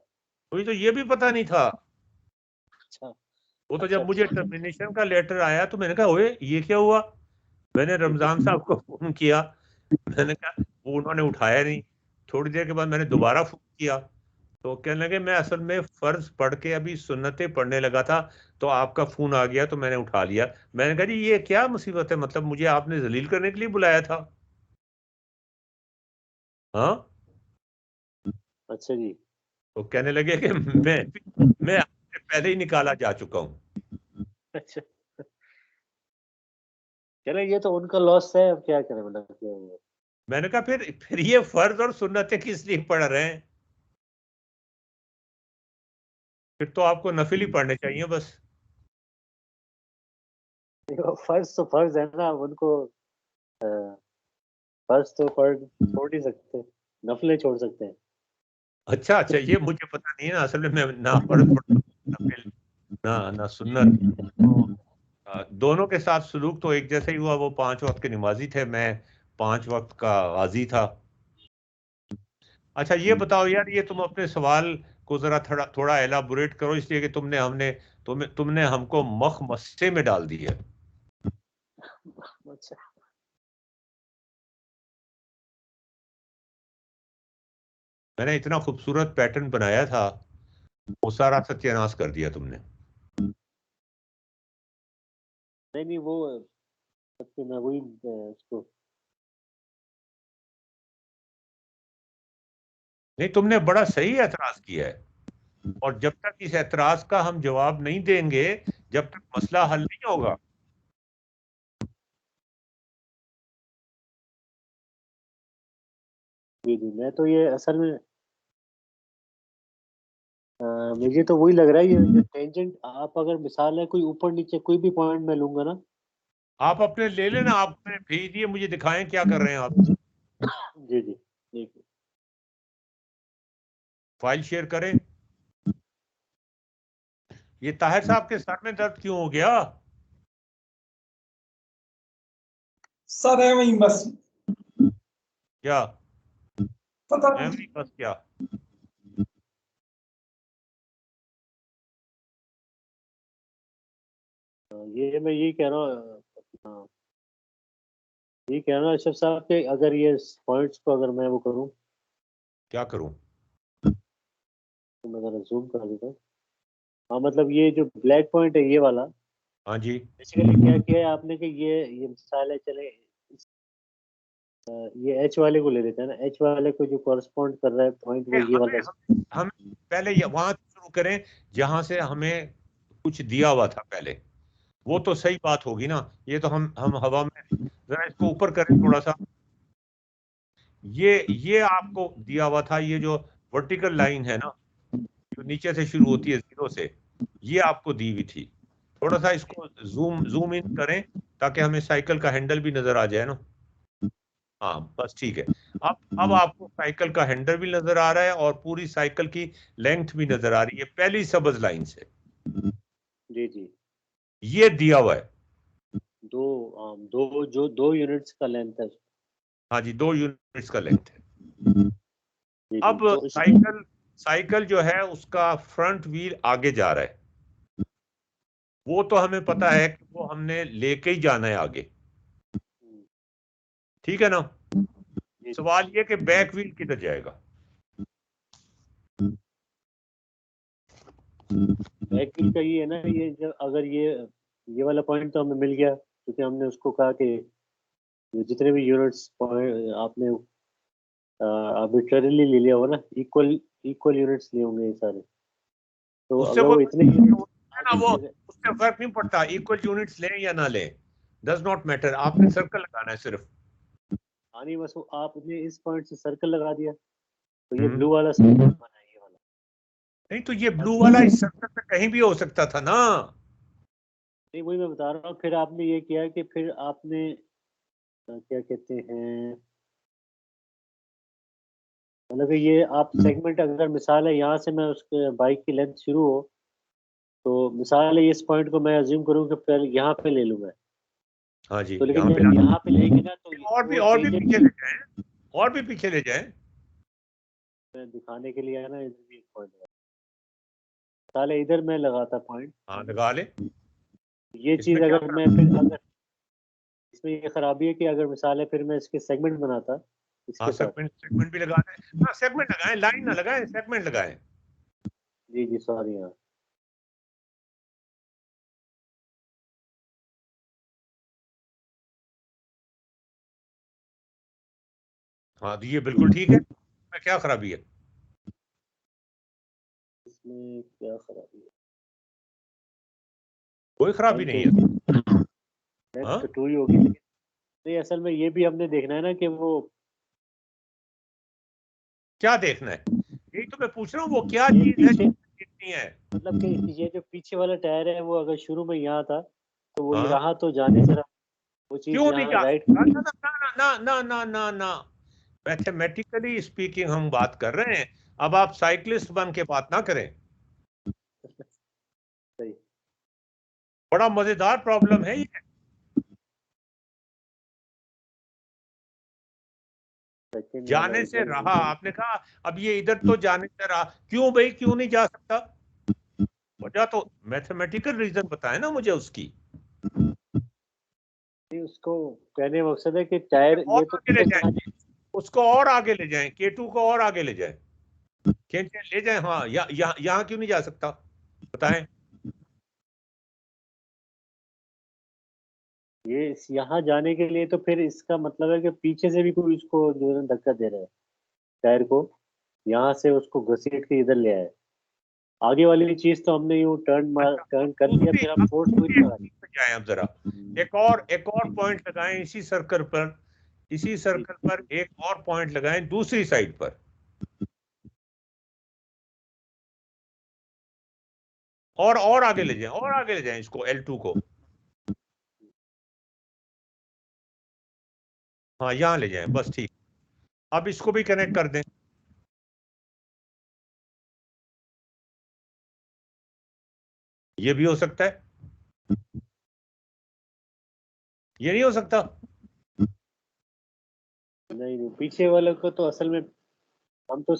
मुझे तो ये भी पता नहीं था। अच्छा वो तो अच्छा जब मुझे अच्छा टर्मिनेशन का लेटर आया तो मैंने कहा ओए ये क्या हुआ। मैंने जी जी रमजान साहब को फोन किया। मैंने कहा, वो उन्होंने उठाया नहीं। थोड़ी देर के बाद मैंने दोबारा फोन किया तो कहने लगे मैं असल में फर्ज पढ़ के अभी सुन्नतें पढ़ने लगा था, तो आपका फोन आ गया तो मैंने उठा लिया। मैंने कहा जी ये क्या मुसीबत है, मतलब मुझे आपने जलील करने के लिए बुलाया था। हाँ। अच्छा जी। तो कहने लगे कि मैं आपसे पहले ही निकाला जा चुका हूँ। अच्छा चलो ये तो उनका लॉस है, अब क्या करें मतलब कि मैंने कहा फिर ये फर्ज और सुन्नतें किस लिए पढ़ रहे हैं, फिर तो आपको नफिल ही पढ़ने चाहिए बस। देखो, फर्ज तो फर्ज है ना, अब उनको अ, फर्ज तो पढ़ छोड़ नहीं सकते, नफलें छोड़ सकते हैं। अच्छा अच्छा, ये मुझे पता नहीं है ना, असल में मैं ना फर्ज पढ़ता हूँ नफिल, ना ना सुन्नत। तो दोनों के साथ सलूक तो एक जैसा ही हुआ। वो 5 वक्त के नमाजी थे, मैं 5 वक्त का गाजी था। अच्छा ये बताओ यार, ये तुम अपने सवाल को जरा थोड़ा थोड़ा एलाबोरेट करो, इसलिए कि तुमने हमको मख मस्से में डाल दिया। अच्छा मैंने इतना खूबसूरत पैटर्न बनाया था, वो सारा सत्यानाश कर दिया तुमने। नहीं नहीं वो सबसे मैं वही उसको नहीं, तुमने बड़ा सही एतराज किया है, और जब तक इस एतराज का हम जवाब नहीं देंगे, जब तक मसला हल नहीं होगा। जी जी। मैं तो ये असल में मुझे तो वही लग रहा है, ये टेंजेंट आप अगर मिसाल है कोई ऊपर नीचे कोई भी पॉइंट मैं लूंगा ना। आप अपने ले लेना, आपने भेज दिए, मुझे दिखाएं क्या कर रहे हैं आप। जी जी ठीक है। फाइल शेयर करें। ये ताहिर साहब के सर में दर्द क्यों हो गया। सर है वही बस। क्या पता नहीं। एमरी बस क्या। ये मैं यही कह रहा हूँ हाँ, यही कह रहा हूँ अशरफ साहब के अगर ये पॉइंट्स को अगर मैं वो करूँ क्या करूं। तो मैं जरा जूम कर देता हूँ। हाँ मतलब ये जो ब्लैक पॉइंट है ये वाला, हाँ जी। बेसिकली क्या किया है आपने कि ये मिसाल है चले ये एच वाले को ले लेते हैं ना, एच वाले को जो कॉरस्पॉन्ड कर रहा है पॉइंट वो ये हमें वाला। हम पहले वहां शुरू करें जहां से हमें कुछ दिया हुआ था पहले। वो तो सही बात होगी ना। ये तो हम हवा में, जरा इसको ऊपर करें थोड़ा सा। ये आपको दिया हुआ था, ये जो वर्टिकल लाइन है ना, जो नीचे से शुरू होती है जीरो से, ये आपको दी हुई थी। थोड़ा सा इसको जूम जूम इन करें ताकि हमें साइकिल का हैंडल भी नजर आ जाए ना। हाँ बस ठीक है। अब आपको साइकिल का हैंडल भी नजर आ रहा है और पूरी साइकिल की लेंथ भी नजर आ रही है पहली सबज लाइन से। जी जी। ये दिया हुआ है। दो दो जो 2 यूनिट्स का लेंथ है। हाँ जी, 2 यूनिट्स का लेंथ है। जी जी अब तो इसको साइकिल साइकिल जो है उसका फ्रंट व्हील आगे जा रहा है। वो तो हमें पता है कि वो हमने लेके ही जाना है आगे। ठीक है ना। जी जी। सवाल ये कि बैक व्हील किधर जाएगा। बैक व्हील का ये है ना, ये जब अगर ये वाला पॉइंट तो हमें मिल गया क्योंकि हमने उसको कहा कि ये जितने भी यूनिट्स आपने आर्बिट्ररीली ले लिया होगा ना, इक्वल इक्वल यूनिट्स लिए होंगे ये सारे। तो उससे अगर वो वो इतने यूनिट्स है ना, आगे वो चले गए। उससे फर्क नहीं पड़ता इक्वल यूनिट्स लें या ना लें। डज नॉट मैटर, आपने सर्कल लगाना है सिर्फ। आनी बस वो आपने इस पॉइंट से सर्कल लगा दिया तो ये हम्म। ब्लू वाला सर्कल बना है ये वाला। नहीं तो ये ब्लू अब वाला इस सर्कल पे कहीं भी हो सकता था ना। नहीं वही मैं बता रहा हूँ, फिर आपने ये किया कि फिर आपने क्या कहते हैं, मतलब कि ये आप सेगमेंट, अगर मिसाल है यहाँ से मैं उसके बाइक की लेंथ शुरू हो, तो मिसाल है इस पॉइंट को मैं अज्यूम करूँ कि पहले यहाँ पे ले लूँ मैं, हाँ जी, तो लेकिन यहाँ पे जब यहाँ पे लेंगे ना तो और भी पीछे ले जाएं, और भी पीछे ले जाएं। मैं दिखाने के लिए है ना, इधर भी एक पॉइंट है, मिसाल है इधर मैं लगाता पॉइंट, हाँ लगा ले। ये चीज इसमें क्या अगर मैं फिर अगर इसमें ये खराबी है कि अगर मिसाल है फिर मैं इसके सेगमेंट बनाता हाँ इसके साथ। सेगमेंट भी लगा दें। हाँ सेगमेंट लगाएं, लाइन ना लगाएं, सेगमेंट लगाएं। जी जी सॉरी हाँ। हाँ तो ये बिल्कुल ठीक है, इसमें क्या खराबी है? इसमें क्या खराबी है? कोई खराबी नहीं है। लेंथ हाँ तो टू ही होगी, लेकिन नहीं असल में ये भी हमने देखना है ना कि वो क्या देखना है, यही तो मैं पूछ रहा हूँ, वो क्या ये चीज है पीछे, जो देखनी है? मतलब कि ये जो पीछे वाला टायर है वो अगर शुरू में यहाँ था तो वो हाँ यहाँ तो जाने जरा, वो चीज क्यों नहीं यहाँ जा राइट। सकता? ना ना ना ना ना ना ना, मैथमेटिकली स्पीकिंग हम बात कर रहे हैं, अब आप साइक्लिस्ट बन के बात ना करें। सही। बड़ा मजेदार प्रॉब्लम है ये। सेकंड वाला जाने से इधर रहा, आपने कहा अब ये इधर तो जाने से रहा, क्यों भाई क्यों नहीं जा सकता? वजह तो मैथमेटिकल रीजन बताए ना मुझे उसकी। नहीं, उसको कहने का मकसद है कि टायर और ये तो आगे ले इधर जाएं, उसको और आगे ले जाएं, K2 को और आगे ले जाएं, खींच ले जाएं। हाँ यहाँ क्यों नहीं जा सकता बताएं? ये यहाँ जाने के लिए तो फिर इसका मतलब है कि पीछे से भी कोई इसको जो है ना धक्का दे रहा है टायर को, यहाँ से उसको घसीट के इधर ले आए। आगे वाली चीज तो हमने यूं अच्छा टर्न कर लिया, फिर हम फोर्स को दूसरी नहीं लगा एक पे जाएं अब जरा, एक और पॉइंट लगाएं इसी सर्कल पर, इसी रहे। सर्कल पर एक और पॉइंट लगाएं दूसरी साइड पर, और आगे ले जाएं, और आगे ले जाएं इसको L2 को। हाँ यहाँ ले जाएं बस, ठीक। अब इसको भी कनेक्ट कर दें। ये भी हो सकता है, ये नहीं हो सकता? नहीं नहीं, पीछे वाले को तो असल में हमने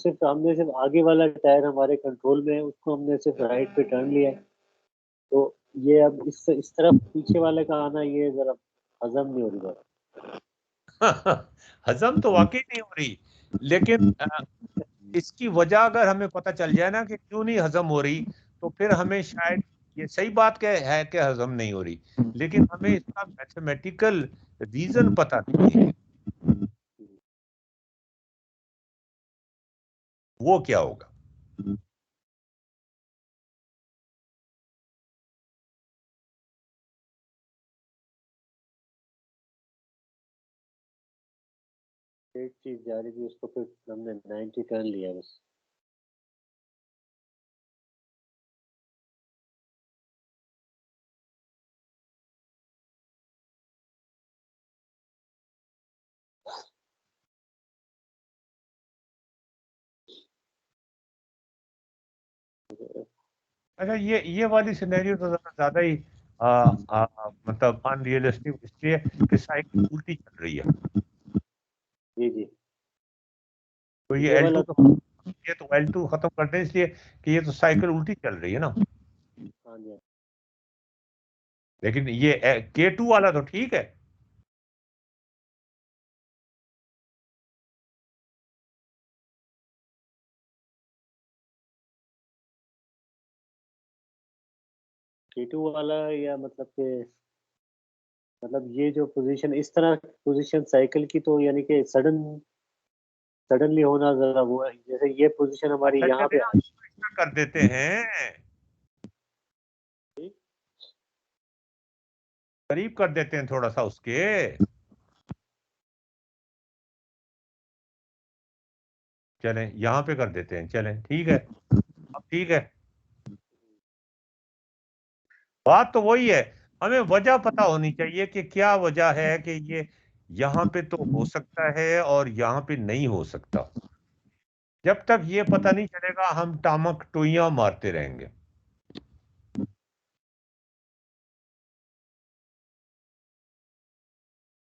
सिर्फ आगे वाला टायर हमारे कंट्रोल में है, उसको हमने सिर्फ राइट पे टर्न लिया है। तो ये अब इस तरफ पीछे वाले का आना ये जरा हजम नहीं हो रही बात। हजम तो वाकई नहीं हो रही, लेकिन इसकी वजह अगर हमें पता चल जाए ना कि क्यों नहीं हजम हो रही, तो फिर हमें शायद, ये सही बात क्या है कि हजम नहीं हो रही, लेकिन हमें इसका मैथमेटिकल रीजन पता नहीं है, वो क्या होगा? एक चीज जा रही थी उसको फिर हमने 90 टर्न लिया बस। अच्छा ये वाली सिनेरियो तो ज्यादा ही मतलब अनरियलिस्टिक इसलिए कि साइकिल उल्टी चल रही है। जी जी। तो ये ये L2 वाला तो, ये तो L2 खत्म करते हैं इसलिए कि ये तो साइकिल उल्टी चल रही है ना, हाँ जी। लेकिन ये K2 वाला तो ठीक है। K2 वाला या मतलब कि मतलब ये जो पोजीशन इस तरह पोजीशन साइकिल की तो यानी कि सडनली होना जरा वो है, जैसे ये पोजीशन हमारी अच्छा यहाँ चले पे हम आई। इसका कर देते हैं, करीब कर देते हैं थोड़ा सा उसके, चलें यहाँ पे कर देते हैं, चलें ठीक है, अब ठीक है, बात तो वही है। हमें वजह पता होनी चाहिए कि क्या वजह है कि ये यहाँ पे तो हो सकता है और यहाँ पे नहीं हो सकता। जब तक ये पता नहीं चलेगा हम टामक टोइयां मारते रहेंगे।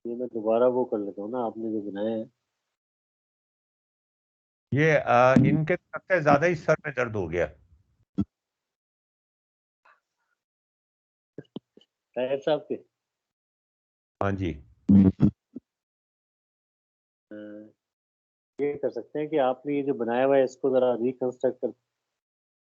ये मैं दोबारा वो कर लेता हूँ ना, आपने जो बनाया है। ये इनके सबसे ज्यादा ही सर में दर्द हो गया। ताहिर साहब के हाँ जी। अ, ये कर सकते हैं कि आपने ये जो बनाया हुआ है इसको जरा रिकंस्ट्रक्ट कर,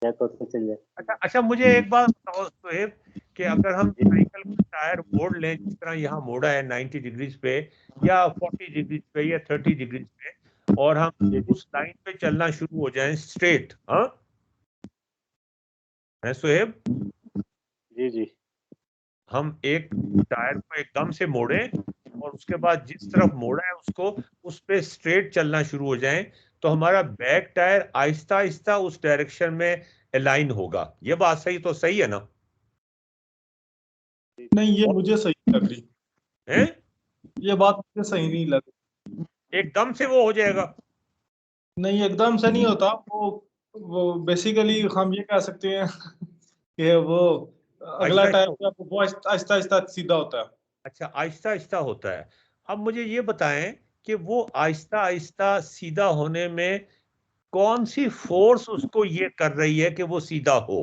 क्या तो चल जाए। अच्छा अच्छा, मुझे एक बात बताओ सुहेब, कि अगर हम साइकिल का टायर मोड़ लें जिस तरह यहाँ मोड़ा है 90 डिग्रीज पे या 40 डिग्रीज पे या 30 डिग्रीज पे, और हम जी जी उस लाइन पे चलना शुरू हो जाएं स्ट्रेट, हाँ है सुहेब, जी जी। हम एक टायर को एकदम से मोड़ें और उसके बाद जिस तरफ मोड़ा है उसको उस पे स्ट्रेट चलना शुरू हो जाएं, तो हमारा बैक टायर आहिस्ता आहिस्ता उस डायरेक्शन में अलाइन होगा। ये बात सही तो सही है ना? नहीं, ये मुझे सही नहीं लग रही, है ये बात मुझे सही नहीं लग रही। एकदम से वो हो जाएगा? नहीं, एकदम से नहीं होता वो बेसिकली हम ये कह सकते हैं कि वो अगला आहिस्ता टायर आहिस्ता जो है वो आहिस्ता आहिस्ता सीधा होता है। अच्छा, आहिस्ता आहिस्ता होता है। अब मुझे ये बताएं कि वो आहिस्ता आहिस्ता सीधा होने में कौन सी फोर्स उसको ये कर रही है कि वो सीधा हो।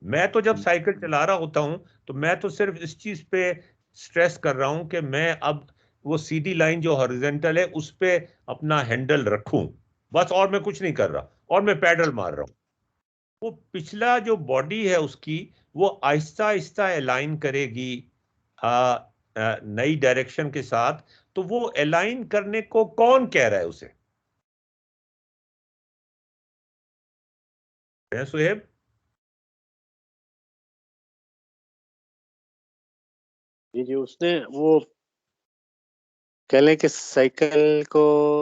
मैं तो जब साइकिल चला रहा होता हूं तो मैं तो सिर्फ इस चीज पे स्ट्रेस कर रहा हूं कि मैं अब वो सीधी लाइन जो हॉरिजॉन्टल है उस पे अपना हैंडल रखूं, बस, और मैं कुछ नहीं कर रहा, और मैं पैडल मार रहा हूं। वो पिछला जो बॉडी है उसकी वो आहिस्ता आहिस्ता अलाइन करेगी नई डायरेक्शन के साथ। तो वो अलाइन करने को कौन कह रहा है उसे, है सुहेब? जी जी। उसने वो कह लें कि साइकिल को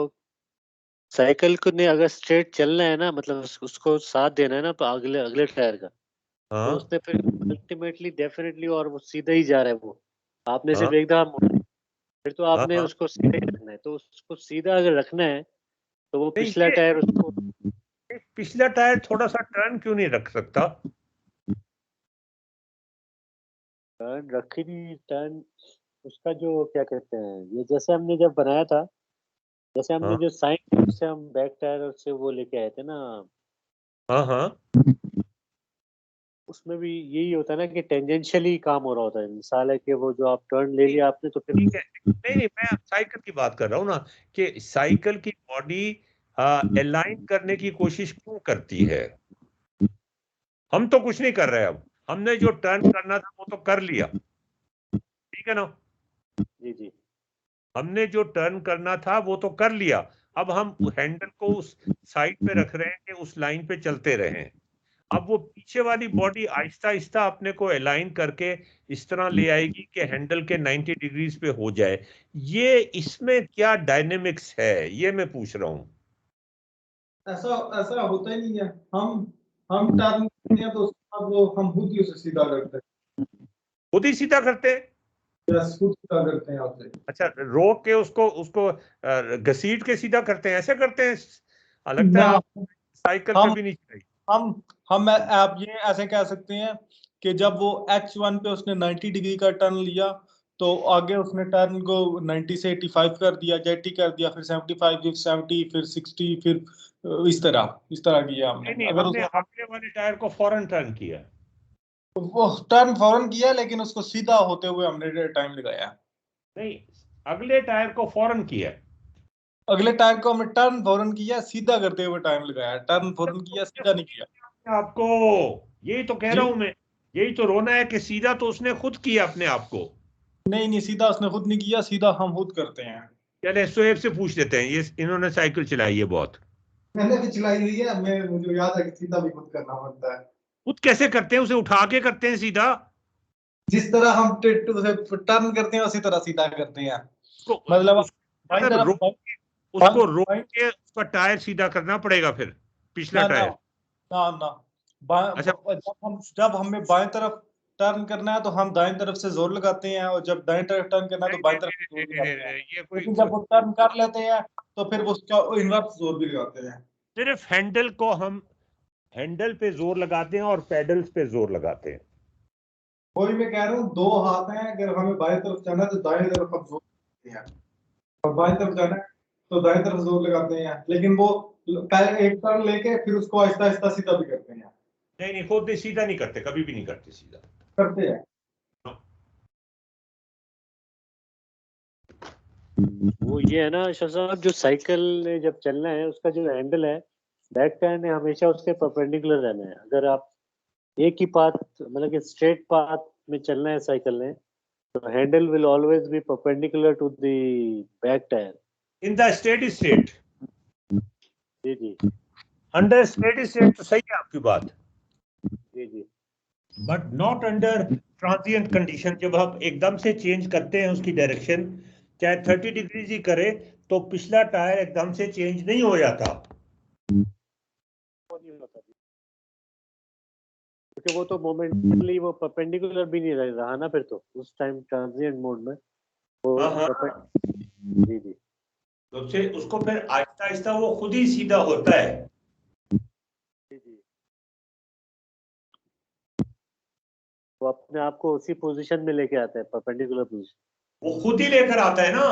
ने अगर स्ट्रेट चलना है ना, मतलब उसको साथ देना है ना, तो अगले अगले टायर का, तो हाँ उसने फिर अल्टीमेटली डेफिनेटली और वो सीधा ही जा रहा है वो। आपने हाँ सिर्फ एक दफा मोड़ा है, फिर तो हाँ आपने हाँ। उसको सीधा ही रखना है। तो उसको सीधा अगर रखना है तो वो नहीं, पिछला टायर उसको ये पिछला टायर थोड़ा सा टर्न क्यों नहीं रख सकता? टर्न रख ही नहीं। टर्न उसका जो क्या कहते हैं, ये जैसे हमने जब बनाया था, जैसे हमने हाँ जो साइन से हम बैक टायर से वो लेके आए थे ना, हाँ हाँ। उसमें भी यही होता है ना कि टेंजेंशियली काम हो रहा होता है। मिसाल है कि वो जो आप टर्न ले लिया आपने, तो फिर ठीक है, नहीं नहीं, मैं साइकिल की बात कर रहा हूँ ना, कि साइकिल की बॉडी अलाइन करने की कोशिश क्यों करती है। हम तो कुछ नहीं कर रहे, अब हमने जो टर्न करना था वो तो कर लिया, ठीक है ना? जी जी हमने जो टर्न करना था वो तो कर लिया। अब हम हैंडल को उस साइड पे रख रहे हैं कि उस लाइन पे चलते रहें। अब वो पीछे वाली बॉडी आहिस्ता आहिस्ता अपने को अलाइन करके इस तरह ले आएगी कि हैंडल के 90 डिग्रीज पे हो जाए। ये इसमें क्या डायनेमिक्स है, ये मैं पूछ रहा हूँ। ऐसा ऐसा होता ही नहीं है। हम टर्न करते हैं तो उसके बाद वो हम खुद ही उसे सीधा करते खुद ही सीधा करते हैं? हैं, यस, खुद सीधा करते हैं आपसे। अच्छा, रोक के उसको उसको घसीट के सीधा करते हैं, ऐसे करते हैं? लगता है ना, आप साइकिल हम कभी नहीं चलाई। हम आप ये ऐसे कह सकते हैं कि जब वो H1 पे उसने 90 डिग्री का टर्न लिया, तो आगे उसने टर्न को 90 से 85 कर दिया, 80 कर दिया, फिर 75, फिर 70, फिर 60, फिर इस तरह किया नहीं हमने। नहीं, अगर हमने उसने अगले वाले टायर को फौरन टर्न किया। वो टर्न फौरन किया, लेकिन उसको सीधा होते हुए हमने टाइम लगाया। नहीं, अगले टायर को फौरन किया। अगले टायर को हमने टर्न फौरन किया, सीधा करते हुए टाइम लगाया। टर्न फौरन किया, सीधा नहीं किया। आपको यही तो कह रहा जी, हूं मैं, यही तो रोना है कि सीधा तो उसने खुद किया अपने आप को। नहीं नहीं, सीधा उसने खुद नहीं किया, सीधा हम खुद करते हैं। चले शोएब से पूछ लेते हैं, ये इन्होंने साइकिल चलाई है बहुत। मैंने भी चलाई हुई है, मैं मुझे याद है कि सीधा भी खुद करना पड़ता है। खुद कैसे करते हैं, उसे उठा के करते हैं सीधा? जिस तरह हम टर्न करते हैं उसी तरह सीधा करते हैं। उसको मतलब आप उसको बाईं मतलब तरफ रोक के, बाईं उसको रोक बाईं के उसका टायर सीधा करना पड़ेगा फिर, पिछला ना ना टायर। ना ना अच्छा। जब हमें बाएं तरफ टर्न करना है तो हम दाएं तरफ से जोर लगाते हैं, और जब दाएं तरफ टर्न करना है तो बाएं तरफ से जोर लगाते हैं। ये लेकिन जब वो टर्न कर लेते हैं तो फिर वो उसका इनवर्स जोर भी लगाते हैं। सिर्फ हैंडल को हम हैंडल पे जोर लगाते हैं और पेडल्स पे जोर लगाते हैं। वही मैं कह रहा हूँ, दो हाथ हैं, अगर हमें बाएं तरफ जाना है तो दाएं तरफ हम जोर लगाते हैं, और बाएं तरफ जाना है तो दाएं तरफ जोर लगाते हैं। लेकिन वो पहले एक टर्न लेके फिर उसको आहिस्ता आहिस्ता सीधा भी करते हैं। नहीं खुद सीधा नहीं करते, कभी भी नहीं करते सीधा। करते हैं। वो ये है ना अशरफ साहब, जो साइकिल ने जब चलना है उसका जो हैंडल है, बैक टायर ने हमेशा उसके परपेंडिकुलर रहना है। अगर आप एक ही पाथ, मतलब कि स्ट्रेट पाथ में चलना है साइकिल ने, तो handle will always be perpendicular to the back tyre in the steady state. जी जी अंडर स्टेडी स्टेट तो सही है आपकी बात, जी जी। But not under transient condition. जब हम एकदम से चेंज करते हैं उसकी डायरेक्शन, चाहे 30 डिग्री ही करे, तो पिछला टायर एकदम से चेंज नहीं हो जाता। क्योंकि वो तो मोमेंटली वो परपेंडिकुलर भी नहीं रहा ना, फिर तो उस टाइम ट्रांजिएंट मोड में वो जी जी। तो उसको फिर आहिस्ता आहिस्ता वो खुद ही सीधा होता है। जी जी, वो अपने आप को उसी पोजीशन में लेके आता है, परपेंडिकुलर पोजीशन वो खुद ही लेकर आता है ना,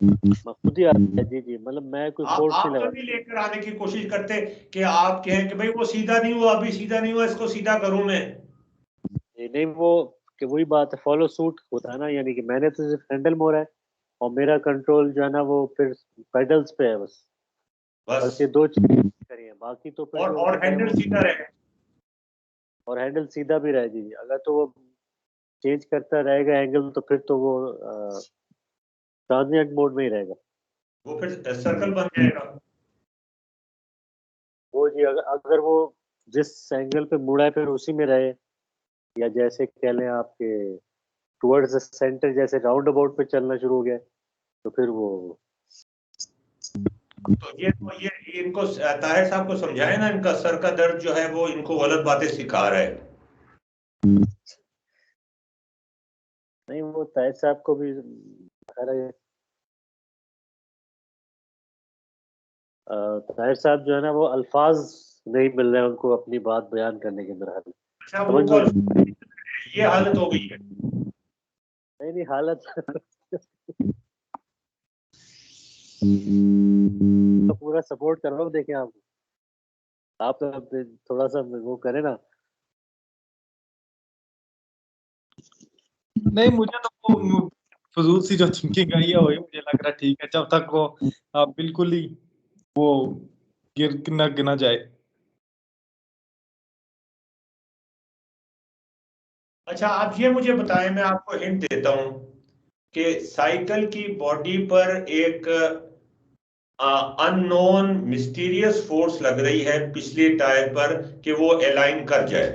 खुद ही आता है। जी जी, मतलब मैं कोई फोर्स आप नहीं तो लगा। नहीं लेकर आने की कोशिश करते कि आप कहें कि भाई वो सीधा नहीं हुआ, अभी सीधा नहीं हुआ, इसको सीधा करूं मैं। नहीं वो कि वही बात है, फॉलो सूट होता है ना, यानी कि मैंने तो सिर्फ हैंडल मोड़ा है और मेरा कंट्रोल जो है ना वो फिर पेडल्स पे है बस। बस ये दो चीजें करी है, बाकी तो फिर जो और है हैंडल वो, सीधा रहे। और हैंडल सीधा भी रहे। जी जी, अगर तो वो चेंज करता रहेगा एंगल तो फिर तो वो ट्रांजिएंट मोड में ही रहेगा। वो फिर सर्कल बन जाएगा। वो जी अगर वो जिस एंगल पे मुड़ा है फिर उसी में रहे, या जैसे कह लें आपके टुवर्ड्स द सेंटर, जैसे राउंड अबाउट पे चलना शुरू हो गया तो फिर वो तो ये इनको ताहिर साहब को समझाए ना, इनका सर का दर्द जो है वो इनको गलत बातें सिखा रहा है। नहीं, वो ताहिर साहब को भी ताहिर साहब जो है ना वो अल्फाज नहीं मिल रहे हैं उनको अपनी बात बयान करने के अंदर। अच्छा वो ये हालत हो गई है। नहीं हालत तो पूरा सपोर्ट कर रहा हूँ, देखें आप तो थोड़ा सा वो करें ना। नहीं, मुझे तो वो फजूल सी जो थिंकिंग आई है वही मुझे लग रहा है ठीक है, जब तक वो बिल्कुल ही वो गिर न गिना जाए। अच्छा आप ये मुझे बताएं, मैं आपको हिंट देता हूं कि साइकिल की बॉडी पर एक अननोन मिस्टीरियस फोर्स लग रही है पिछले टायर पर कि वो अलाइन कर जाए,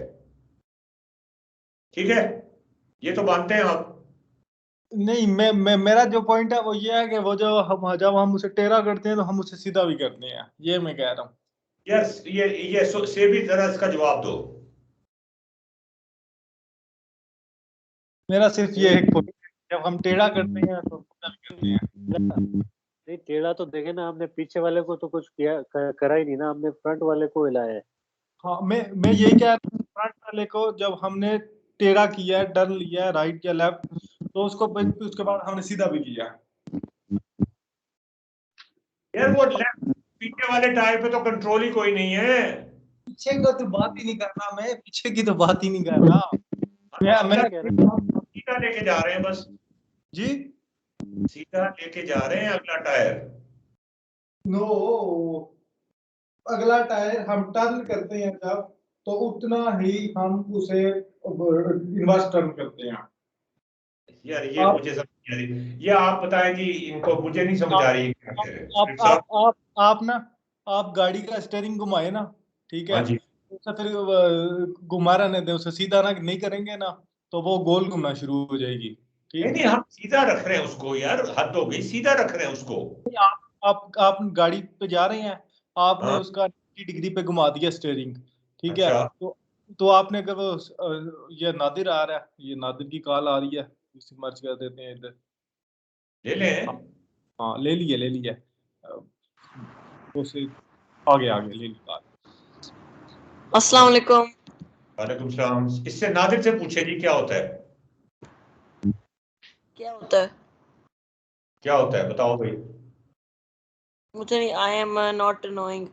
ठीक है? ये तो मानते हैं आप? नहीं, मैं मेरा जो पॉइंट है वो ये है कि वो जब हम उसे टेढ़ा करते हैं तो हम उसे सीधा भी करते हैं, ये मैं कह रहा हूँ। यस, ये से भी जरा इसका जवाब दो। मेरा सिर्फ ये एक पॉइंट, जब हम टेढ़ा करते हैं तो सीधा भी करते हैं। नहीं टेढ़ा तो देखे ना, हमने पीछे वाले को तो कुछ किया करा ही नहीं ना, हमने फ्रंट वाले को हिलाया है। हाँ, मैं यही कह रहा हूँ, फ्रंट वाले को जब हमने टेढ़ा किया है, टर्न लिया है राइट या लेफ्ट, तो उसके बाद हमने सीधा भी किया। यार वो पीछे वाले टायर पे तो कंट्रोल ही कोई नहीं है। पीछे का तो बात ही नहीं करना, मैं पीछे की तो बात ही नहीं कर रहा। मैं सीधा लेके जा रहे हैं बस, जी सीधा लेके जा रहे हैं अगला टायर। नो, अगला टायर हम टर्न करते हैं जब, तो उतना ही हम उसे इन्वर्स टर्न करते हैं। यार ये आप मुझे समझ नहीं आ रही, ये आप बताएं जी, इनको मुझे नहीं समझ आ रही है क्या कह रहे हैं आप स्ट्रिप साहब। आप ना, आप गाड़ी का स्टीयरिंग घुमाए ना, ठीक है, हाँ जी। उसे फिर घुमा रहने दें, उसे सीधा ना नहीं करेंगे ना तो वो गोल घूमना शुरू हो जाएगी। नहीं ठीक, नहीं, हम सीधा रख रहे हैं उसको यार, हद हो गई, सीधा रख रहे हैं उसको। आप गाड़ी पे जा रहे हैं, आपने हाँ उसका 90 डिग्री पे घुमा दिया स्टीयरिंग, ठीक है, अच्छा। तो तो आपने कब ये नादिर आ रहा है, ये नादिर की कॉल आ रही है, इसे मर्ज कर देते हैं इधर। ले लें। हाँ ले लिए उसे आगे ले ली कॉल। अस्सलाम वालेकुम। वालेकुम सलाम। इससे नादिर से पूछे जी क्या होता है, क्या होता है? क्या होता है बताओ भाई। मुझे नहीं, आई एम नॉट नोइंग।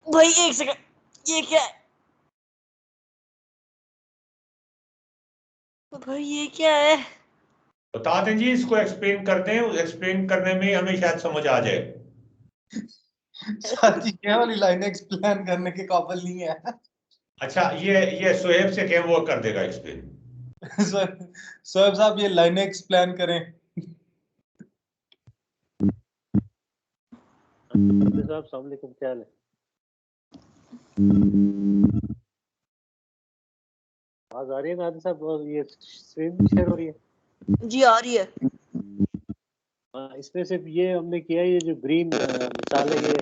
भाई एक सेकंड, ये क्या है? भाई ये क्या है? बता दें जी, इसको एक्सप्लेन कर दें, एक्सप्लेन करने में हमें शायद समझ आ जाए। सर जी क्या वाली लाइन एक्सप्लेन करने के काबिल नहीं है। अच्छा ये सोहेब से कहें, वो कर देगा एक्सप्लेन। सोहेब साहब ये लाइनें एक्सप्लेन करें। साहब अस्सलाम वालेकुम, क्या हाल है? आवाज आ रही है नादिर साहब? और ये स्क्रीन शेयर हो रही है? जी आ रही है। हाँ, इसमें सिर्फ ये हमने किया, ये जो ग्रीन मिसाल है, ये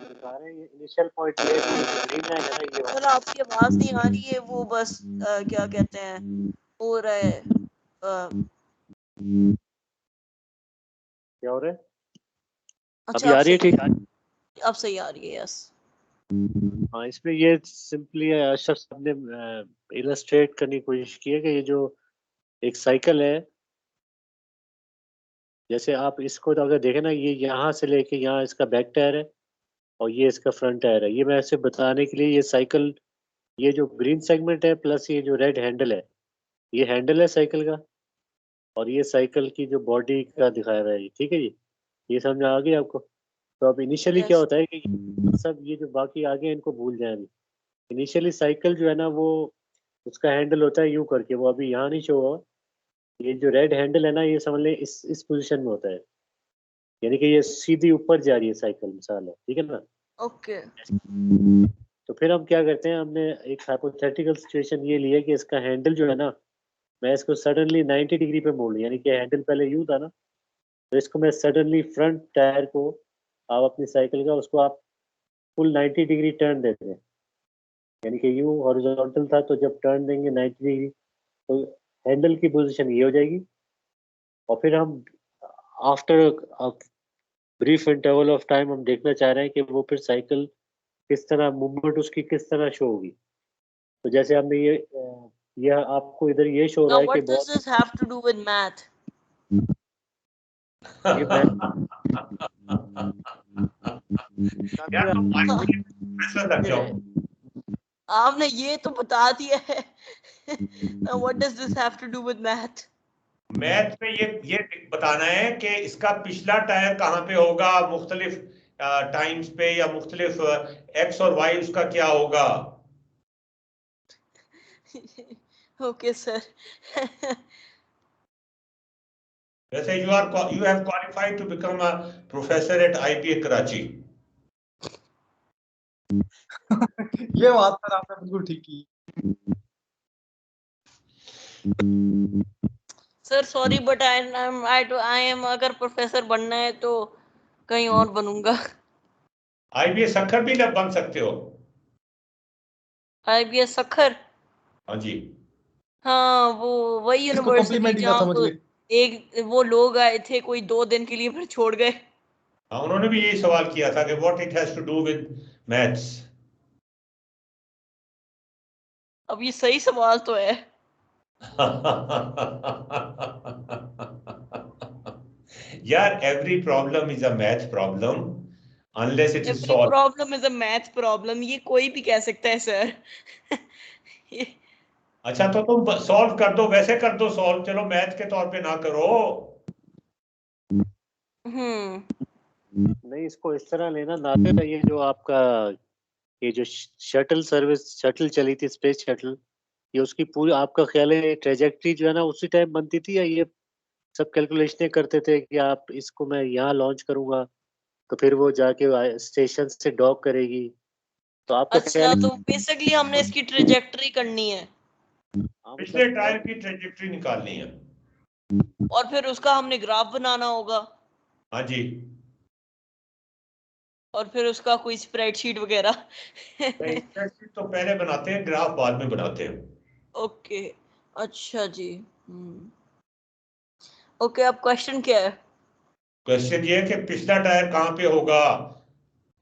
दिखा रहे हैं, ये इनिशियल पॉइंट ये ग्रीन लाइन है ना, ये सर आपकी आवाज नहीं आ रही है, वो बस क्या कहते हैं, हो रहा है। क्या हो रहा है? अच्छा अभी आ रही है ठीक? अब सही आ रही है, यस। हाँ, इसमें ये सिंपली अशरफ साहब ने इलस्ट्रेट करने की कोशिश की है कि ये जो एक साइकिल है, जैसे आप इसको तो अगर देखें ना, ये यहाँ से लेके यहाँ इसका बैक टायर है और ये इसका फ्रंट टायर है। ये मैं ऐसे बताने के लिए, ये साइकिल, ये जो ग्रीन सेगमेंट है प्लस ये जो रेड हैंडल है, ये हैंडल है साइकिल का, और ये साइकिल की जो बॉडी का दिखाया हुआ है, ठीक है जी। ये समझ आ गई आपको? तो अब इनिशियली क्या होता है कि सब ये जो बाकी आगे हैं, इनको भूल जाए अभी। इनिशियली साइकिल जो है ना, वो उसका हैंडल होता है यूं करके, वो अभी यहाँ नहीं शो हुआ। ये जो रेड हैंडल है ना, ये समझ लें इस पोजीशन में होता है, यानी कि ये सीधी ऊपर जा रही है साइकिल, मिसाल है, ठीक है ना। ओके। तो फिर हम क्या करते हैं, हमने एक हाइपोथेटिकल सिचुएशन ये ली है कि इसका हैंडल जो है ना, मैं इसको सडनली 90 डिग्री पे मोड़ लूँ, यानी कि हैंडल पहले यूं था ना, तो इसको मैं सडनली फ्रंट टायर को, आप अपनी साइकिल का उसको आप फुल 90 डिग्री टर्न देते हैं, यानी कि यूं हॉरिजॉन्टल था, तो जब टर्न देंगे 90 डिग्री, तो हैंडल की पोजीशन ये हो जाएगी। और फिर हम after brief interval of time हम देखना चाह रहे हैं कि वो फिर साइकिल किस तरह, मूवमेंट उसकी किस तरह शो होगी। तो जैसे हमने ये आपको इधर ये शो हो रहा नाउ है कि what does this have to do with math? ये मैं यार तो प्रोफेसर लग जाओ। आपने ये तो बता दिया है। Now what does this have to do with math? Math में ये बताना है कि इसका पिछला टायर कहाँ पे होगा, मुख्तलिफ टाइम्स पे, या मुख्तलिफ एक्स और वाई उसका क्या होगा। Okay sir. वैसे you have qualified to become a professor at IPA Karachi. ये बात सर आपने बिल्कुल ठीक की। Sir sorry but I am अगर प्रोफेसर बनना है तो कहीं और बनूंगा। IBA सखर भी ना बन सकते हो। IBS सखर? हाँ जी। हाँ वो वही इसको यूनिवर्सिटी कॉम्प्लीमेंट ही ना जहाँ समझ ले। एक वो लोग आए थे कोई 2 दिन के लिए फिर छोड़ गए। हाँ, उन्होंने भी यही सवाल किया था कि what it has to do with maths. अब ये सही सवाल तो है। यार every problem is a math problem unless it is every solve. Problem is a math problem, ये कोई भी कह सकता है सर। अच्छा तो तुम सॉल्व कर दो, वैसे कर दो सॉल्व, चलो मैथ के तौर पे ना करो। नहीं, इसको इस तरह लेना नादिर, ये जो आपका ये जो शटल सर्विस, शटल चली थी, स्पेस शटल, ये उसकी पूरी, आपका ख्याल है ट्रेजेक्ट्री जो है ना उसी टाइम बनती थी, या ये सब कैलकुलेशनें करते थे कि आप इसको मैं यहाँ लॉन्च करूंगा तो फिर वो जाके स्टेशन से डॉक करेगी, तो आपका अच्छा ख्याल तो बेसिकली हमने इसकी ट्रेजेक्टरी करनी है पिछले टायर की ट्रेजेक्टरी निकालनी है। और फिर उसका हमने ग्राफ बनाना होगा। हाँ जी। और फिर उसका कोई स्प्रेडशीट वगैरह? स्प्रेडशीट तो पहले बनाते हैं, ग्राफ बाद में बनाते हैं। ओके, अच्छा जी। ओके, अब क्वेश्चन क्या है? क्वेश्चन ये है कि पिछला टायर कहाँ पे होगा,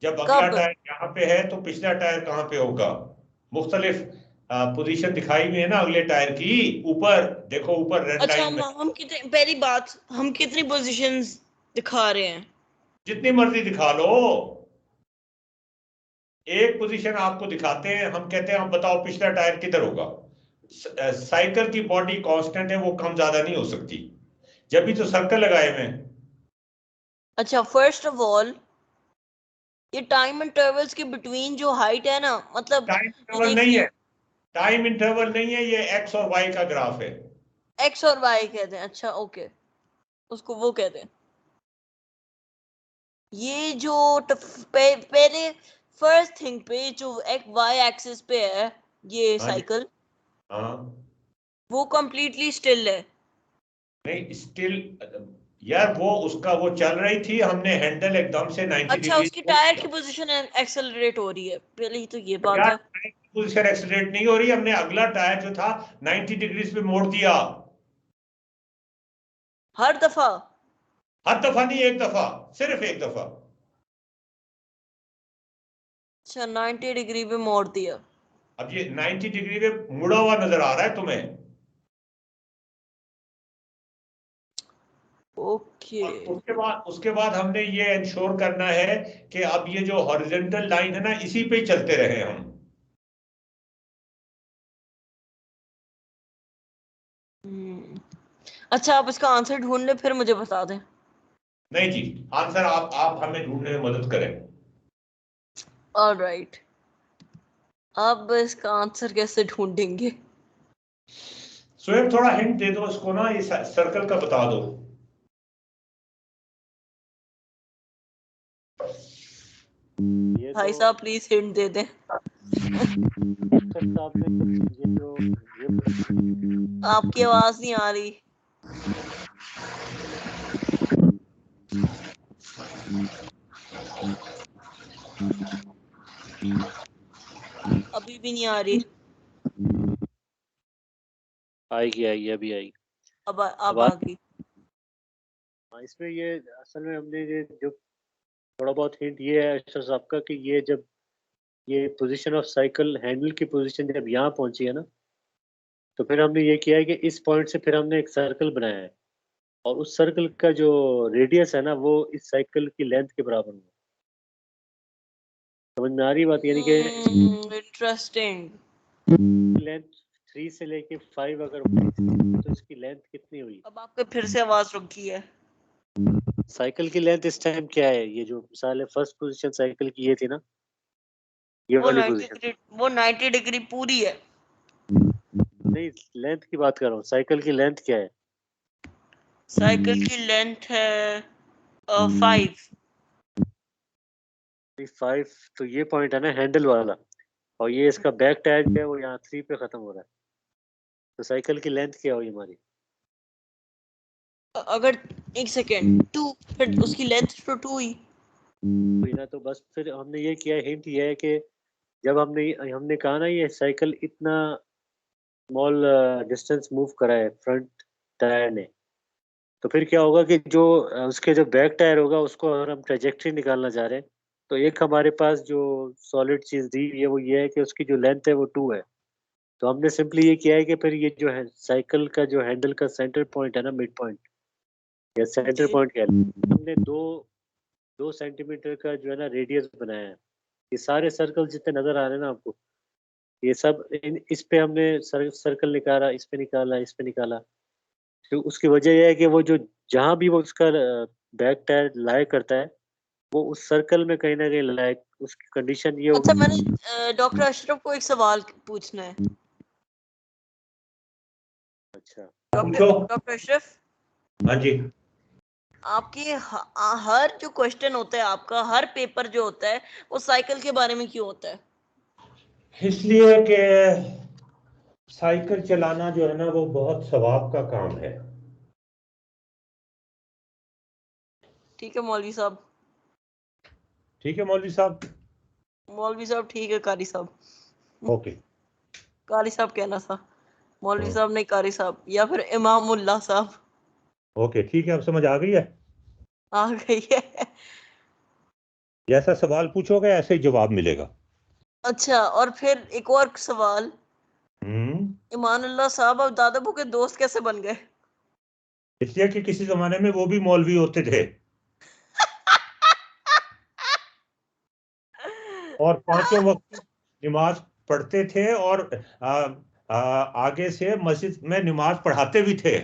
जब अगला कब? टायर यहाँ पे है तो पिछला टायर कहाँ पे होगा। मुख्तलिफ पोजीशन दिखाई हुई है ना अगले टायर की, ऊपर देखो, ऊपर रेड अच्छा, लाइन में। हम कितने, पहली बात, हम कितनी पोजीशंस दिखा रहे हैं? जितनी मर्जी दिखा लो, एक पोजीशन आपको दिखाते हैं, हम कहते हैं हम बताओ पिछला टायर किधर होगा। साइकिल की बॉडी कांस्टेंट है, वो कम ज्यादा नहीं हो सकती, जब भी तो सर्कल लगाए हुए हैं। अच्छा, फर्स्ट ऑफ ऑल, ये टाइम इंटरवल्स के बिटवीन जो हाइट है ना, मतलब टाइम ये इंटरवल नहीं है, देखिए, टाइम इंटरवल नहीं है, ये एक्स और वाई का ग्राफ है। एक्स और वाई कहते हैं, अच्छा ओके, उसको वो कहते हैं। ये जो पहले फर्स्ट थिंग पे जो एक वाई एक्सिस पे है ये हाँ जी। साइकिल, हाँ, वो कंप्लीटली स्टिल है। नहीं स्टिल यार, वो उसका वो चल रही थी, हमने हैंडल एकदम से 90 अच्छा, डिग्री उसकी टायर की पोजीशन एक्सेलरेट हो रही है, पहले ही तो ये बात यार, है। पोजीशन एक्सीलरेट नहीं हो रही, हमने अगला टायर जो था 90 डिग्री पे मोड़ दिया। हर दफा? हर दफा नहीं, एक दफा, सिर्फ एक दफा। अच्छा, 90 डिग्री पे मोड़ दिया। अब ये 90 डिग्री पे मुड़ा हुआ नजर आ रहा है तुम्हें, ओके। और उसके बाद हमने ये इंश्योर करना है कि अब ये जो हॉरिजॉन्टल लाइन है ना, इसी पे ही चलते रहे हम। अच्छा, आप इसका आंसर ढूंढ ले फिर मुझे बता दें। नहीं जी, आंसर आप हमें ढूंढने में मदद करें। ऑलराइट, अब इसका आंसर कैसे ढूंढेंगे? स्वयं थोड़ा हिंट दे दो इसको ना, ये सर्कल का बता दो। ये भाई तो साहब प्लीज हिंट दे दें। साहब ने ये जो ये आपकी आवाज नहीं आ रही। अभी भी नहीं आ रही। आएगी अभी आएगी। अब अब आ गई। हाँ, इसमें ये असल में हमने ये जो थोड़ा बहुत हिंट ये है अशरफ साहब का कि ये जब ये पोजीशन ऑफ साइकिल हैंडल की पोजीशन जब यहाँ पहुंची है ना, तो फिर हमने ये किया है कि इस पॉइंट से फिर हमने एक सर्कल बनाया है, और उस सर्कल का जो रेडियस है ना वो इस साइकिल की लेंथ के बराबर है। समझ में आ रही बात, यानी कि इंटरेस्टिंग। लेंथ 3 से लेके 5 अगर हुई तो इसकी लेंथ कितनी हुई। अब आपके फिर से आवाज रुक गई है। साइकिल की लेंथ इस टाइम क्या है, ये जो मिसाल है फर्स्ट पोजीशन साइकिल की ये थी ना, ये वो वाली 90 पोजीशन। डिग्री, वो 90 डिग्री पूरी है। नहीं, लेंथ की बात कर रहा हूँ, साइकिल की लेंथ क्या है। साइकिल की लेंथ है 5। 5, तो ये पॉइंट है ना हैंडल वाला, और ये इसका बैक टायर जो है वो यहाँ 3 पे खत्म हो रहा है, तो साइकिल की लेंथ क्या हुई हमारी। अगर एक सेकेंड 2, फिर उसकी लेंथ तो 2 ही। हुई ना, तो बस फिर हमने ये किया, हिंट ये है कि जब हमने कहा ना ये साइकिल इतना स्मॉल डिस्टेंस मूव करा है फ्रंट टायर ने, तो फिर क्या होगा कि जो उसके जो बैक टायर होगा उसको अगर हम ट्रेजेक्ट्री निकालना चाह रहे हैं, तो एक हमारे पास जो सॉलिड चीज दी हुई है वो ये है कि उसकी जो लेंथ है वो 2 है। तो हमने सिंपली ये किया है कि फिर ये जो है साइकिल का जो हैंडल का सेंटर पॉइंट है ना, मिड पॉइंट या सेंटर जी। पॉइंट कह लें, हमने 2 सेंटीमीटर का जो है ना रेडियस बनाया है। ये सारे सर्कल जितने नजर आ रहे हैं ना आपको, ये सब इस पे हमने सर्कल निकाला, इस पे निकाला, इस पे निकाला। तो उसकी वजह यह है कि वो जो जहां भी वो उसका बैक टायर लाया करता है, वो उस सर्कल में कहीं ना कहीं लाया, उसकी कंडीशन ये अच्छा, होगी। मैंने डॉक्टर अशरफ को एक सवाल पूछना है। अच्छा, डॉक्टर पूछो। डॉक्टर अशरफ, हाँ जी। आपके हर जो क्वेश्चन होता है, आपका हर पेपर जो होता है, वो साइकिल के बारे में क्यों होता है? इसलिए कि साइकिल चलाना जो है ना वो बहुत सवाब का काम है। ठीक है मौलवी साहब। ठीक है मौलवी साहब? मौलवी साहब ठीक है, कारी साहब। ओके। कारी साहब कहना था, मौलवी साहब नहीं, कारी साहब, या फिर इमामुल्लाह साहब। ओके ठीक है, अब समझ आ गई है। आ गई है। जैसा सवाल पूछोगे ऐसे ही जवाब मिलेगा। अच्छा, और फिर एक और सवाल, ईमानुल्लाह साहब अब दादाबू के दोस्त कैसे बन गए? इसलिए कि किसी जमाने में वो भी मौलवी होते थे और पांचों वक्त नमाज पढ़ते थे और आगे से मस्जिद में नमाज पढ़ाते भी थे।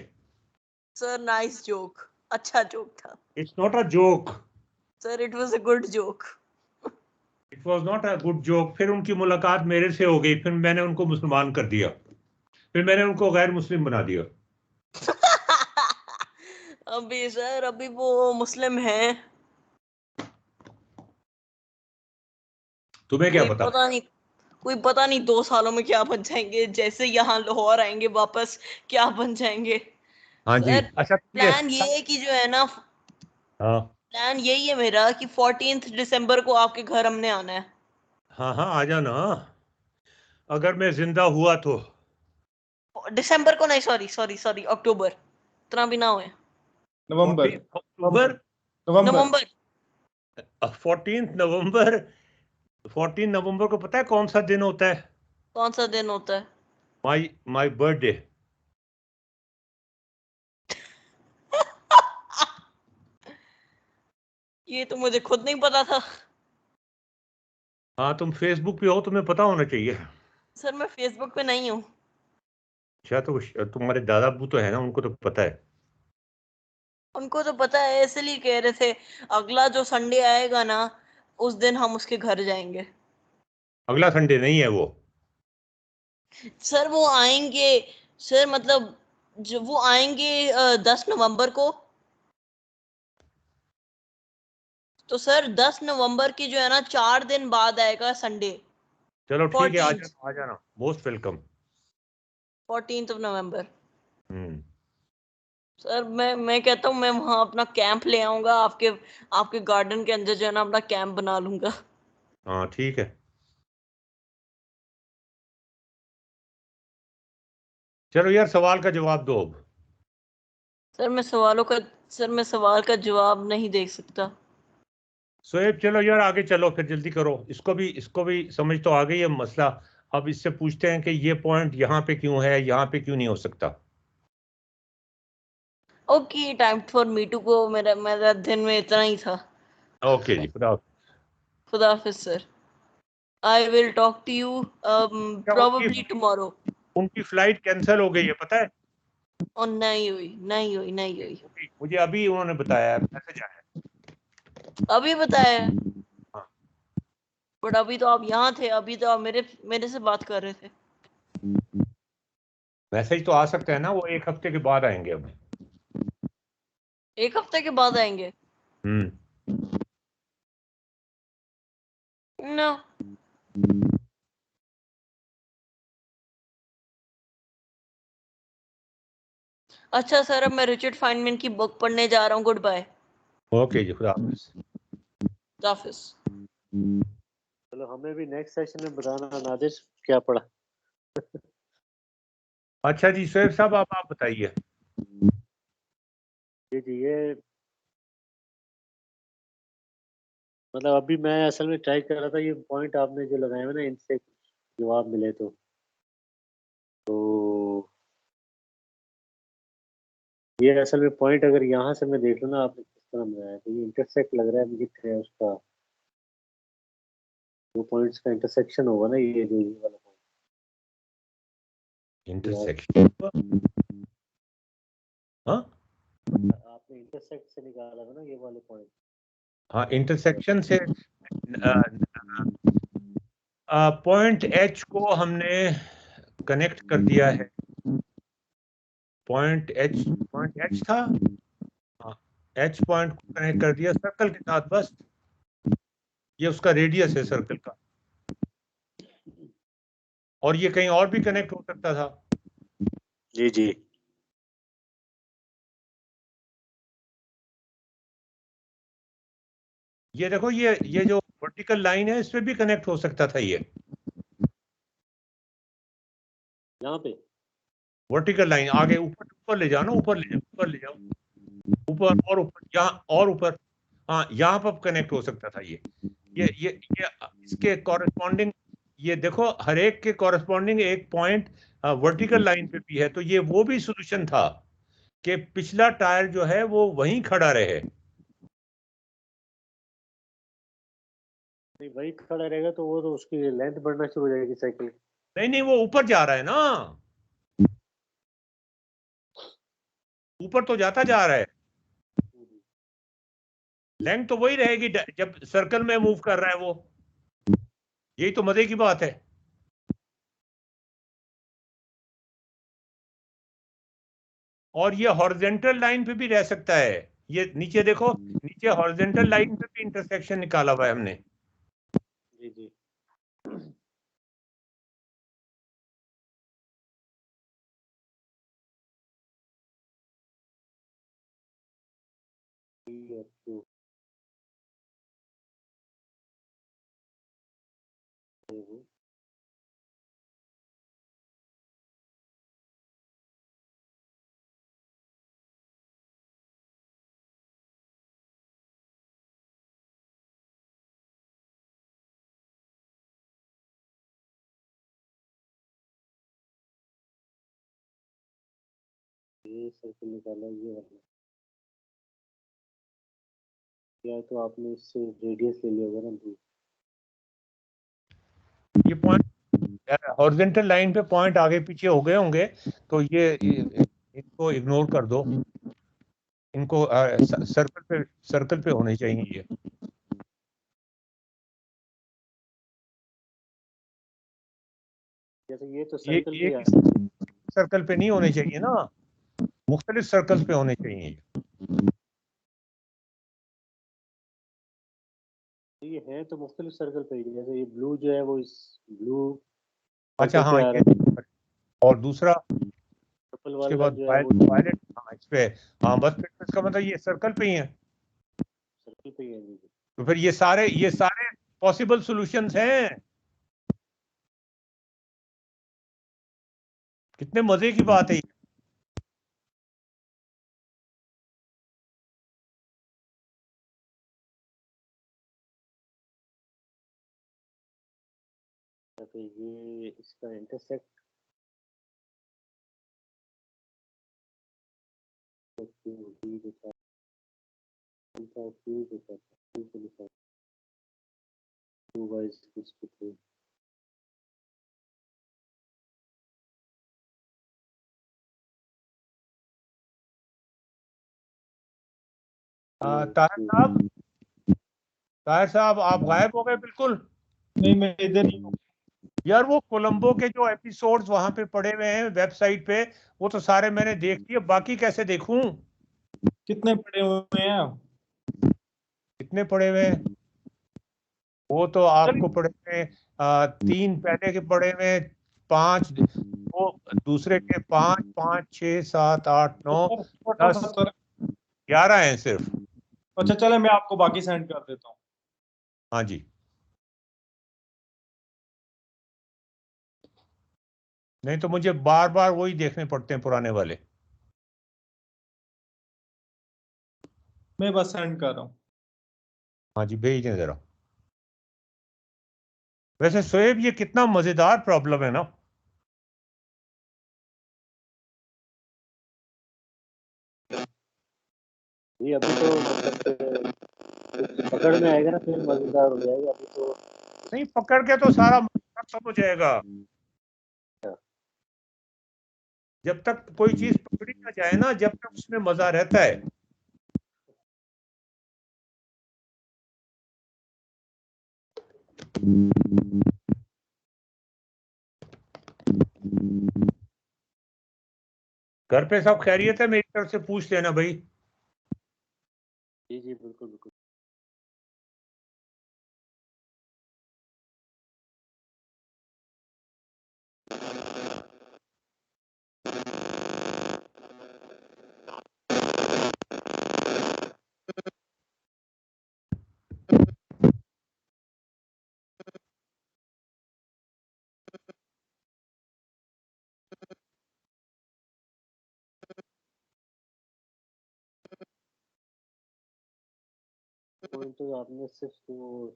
सर नाइस जोक, अच्छा जोक था। It's not a joke sir, it was a good joke. It was not a good joke. फिर उनकी मुलाकात मेरे से हो गई, फिर मैंने उनको मुसलमान कर दिया, फिर मैंने उनको गैर मुस्लिम बना दिया। अभी सर, अभी वो मुस्लिम है। तुम्हें क्या पता? कोई पता नहीं 2 सालों में क्या बन जाएंगे, जैसे यहाँ लाहौर आएंगे वापस क्या बन जाएंगे। हाँ जी। सर अच्छा प्लान ये है कि जो है ना, हाँ प्लान यही है मेरा कि 14 दिसंबर को आपके घर हमने आना है। हाँ हाँ, आ जाना अगर मैं जिंदा हुआ तो। दिसंबर को नहीं, सॉरी सॉरी सॉरी, अक्टूबर, इतना भी ना हुए। नवंबर। 14 अक्टूबर, नवंबर। 14 नवंबर। 14 नवंबर को पता है कौन सा दिन होता है? कौन सा दिन होता है? My birthday. ये तो मुझे खुद नहीं पता था। हाँ, तुम फेसबुक पे हो, तुम्हें पता होना चाहिए। सर मैं फेसबुक पे नहीं हूँ। अच्छा, तो तुम्हारे दादा अब्बू तो है ना, उनको तो पता है। उनको तो पता है, इसलिए कह रहे थे अगला जो संडे आएगा ना, उस दिन हम उसके घर जाएंगे। अगला संडे नहीं है वो। सर वो आएंगे, सर मतलब जो वो आएंगे 10 नवंबर को। तो सर 10 नवंबर की जो है ना 4 दिन बाद आएगा संडे। चलो ठीक है, 14th, आ जाना, most welcome. 14th of November। Hmm. Sir मैं कहता हूँ मैं वहां अपना कैंप ले आऊंगा, आपके आपके गार्डन के अंदर जो है ना अपना कैंप बना लूंगा। हाँ ठीक है। चलो यार, सवाल का जवाब दो अब। सर मैं सर मैं सवाल का जवाब नहीं दे सकता। सोएब चलो यार, आगे चलो, फिर जल्दी करो। इसको भी समझ तो आ गई है मसला। अब इससे पूछते हैं कि ये पॉइंट यहाँ पे क्यों है, यहाँ पे क्यों नहीं हो सकता। Okay, time for me to go. मेरा मेरा दिन में इतना ही था। ओके जी, खुदा हाफिज। खुदा हाफिज सर। I will talk to you क्या प्रोबेबली टुमारो। उनकी फ्लाइट कैंसिल हो गई है, पता है? और नहीं हुई, नहीं हुई, नहीं हुई। मुझे अभी उन्होंने बताया, मैसेज आया। अभी बताया? हाँ। बट अभी तो आप यहाँ थे, अभी तो आप मेरे मेरे से बात कर रहे थे। मैसेज तो आ सकता है ना, वो 1 हफ्ते के बाद आएंगे अब। 1 हफ्ते के बाद आएंगे? हम्म। नो। अच्छा सर, अब मैं रिचर्ड फाइनमैन की बुक पढ़ने जा रहा हूँ। Good bye. ओके जी, खुदा हाफिज। हाफिज। चलो, हमें भी नेक्स्ट सेशन में बताना नादिर क्या पढ़ा। अच्छा जी, सोएब साहब आप बताइए। जी जी, ये मतलब अभी मैं असल में ट्राई कर रहा था, ये पॉइंट आपने जो लगाए हुए ना, इनसे जवाब मिले तो ये असल में पॉइंट अगर यहाँ से मैं देख लूँ ना, आपने किस तरह बनाया, तो ये इंटरसेक्ट लग रहा है मुझे, उसका दो पॉइंट्स का इंटरसेक्शन होगा ना, ये जो ये वाला पॉइंट। इंटरसेक्शन? हाँ आपने इंटरसेक्ट से निकाला था ना ये वाले पॉइंट। हाँ, इंटरसेक्शन से पॉइंट एच को हमने कनेक्ट कर दिया है। पॉइंट एच था। हाँ, एच पॉइंट को कनेक्ट कर दिया सर्कल के साथ, बस। ये उसका रेडियस है सर्कल का, और ये कहीं और भी कनेक्ट हो सकता था। जी जी। ये देखो, ये जो वर्टिकल लाइन है, इस पे भी कनेक्ट हो सकता था ये। यहाँ पे वर्टिकल लाइन आगे ऊपर ऊपर ले जाओ ना, ऊपर ले जाओ, ऊपर ले जाओ, ऊपर और ऊपर, यहाँ और ऊपर। हाँ, यहाँ पर कनेक्ट हो सकता था ये इसके कॉरेस्पॉन्डिंग, ये देखो हर एक के कॉरेस्पॉन्डिंग एक पॉइंट वर्टिकल लाइन पे भी है, तो ये वो भी सोल्यूशन था कि पिछला टायर जो है वो वहीं खड़ा रहे। नहीं, वही खड़ा रहेगा तो वो तो उसकी लेंथ बढ़ना शुरू हो जाएगी साइकिल। नहीं नहीं, वो ऊपर जा रहा है ना, ऊपर तो जाता जा रहा है, लेंथ तो वही रहेगी जब सर्कल में मूव कर रहा है वो। यही तो मजे की बात है। और ये हॉरिजॉन्टल लाइन पे भी रह सकता है। ये नीचे देखो, नीचे हॉरिजॉन्टल लाइन पे भी इंटरसेक्शन निकाला हुआ है हमने। जी जी। ये सर्कल निकाला, ये वाला या तो आपने इससे रेडियस ले लिया होगा ना। ये पॉइंट हॉरिजॉन्टल लाइन पे पॉइंट आगे पीछे हो गए होंगे, तो ये इनको इग्नोर कर दो, इनको सर्कल पे होने चाहिए ये। जैसे ये तो ये सर्कल भी है, सर्कल पे नहीं होने चाहिए ना, मुख्तलिफ सर्कल्स पे होने चाहिए। ये है तो मुख्तलिफ सर्कल पे ही, जैसे ये ब्लू जो है वो इस ब्लू अच्छा सर्कल हाँ, पे आ ये रहा है, और दूसरा पर्पल उसके वाला बाद जो है वो वायलेट, हाँ इस पे, हाँ बस फिर इसका मतलब ये सर्कल पे ही है। सर्कल पे ही है। जी तो फिर ये सारे पॉसिबल सॉल्यूशंस हैं। कितने मजे की बात है ये। तो ये इसका इंटरसेक्ट ताहिर साहब आप गायब हो गए बिल्कुल। नहीं, मैं इधर ही हूँ। यार वो कोलंबो के जो एपिसोड्स वहां पे पड़े हुए हैं वेबसाइट पे, वो तो सारे मैंने देख लिए, बाकी कैसे देखूं? कितने पड़े हुए हैं? कितने पड़े हुए हैं? वो तो आपको पड़े हुए हैं, 3 पहले के पड़े हुए हैं, 5 वो दूसरे के 5 5 6 7 8 9 10 सर, 11 हैं सिर्फ। अच्छा चले, मैं आपको बाकी सेंड कर देता हूँ। हाँ जी। नहीं तो मुझे बार बार वही देखने पड़ते हैं पुराने वाले। मैं बस सेंड कर रहा हूँ। हाँ जी, भेज दें जरा। वैसे शोएब, ये कितना मजेदार प्रॉब्लम है ना। ये अभी तो मतलब पकड़ में आएगा ना फिर मजेदार हो जाएगा, अभी तो नहीं, पकड़ के तो सारा मसला खत्म हो जाएगा। जब तक कोई चीज पकड़ी ना जाए ना, जब तक उसमें मजा रहता है। घर पे सब खैरियत है? मेरी तरफ से पूछ लेना भाई। जी जी बिल्कुल बिल्कुल। पॉइंट तो आपने सिर्फ वो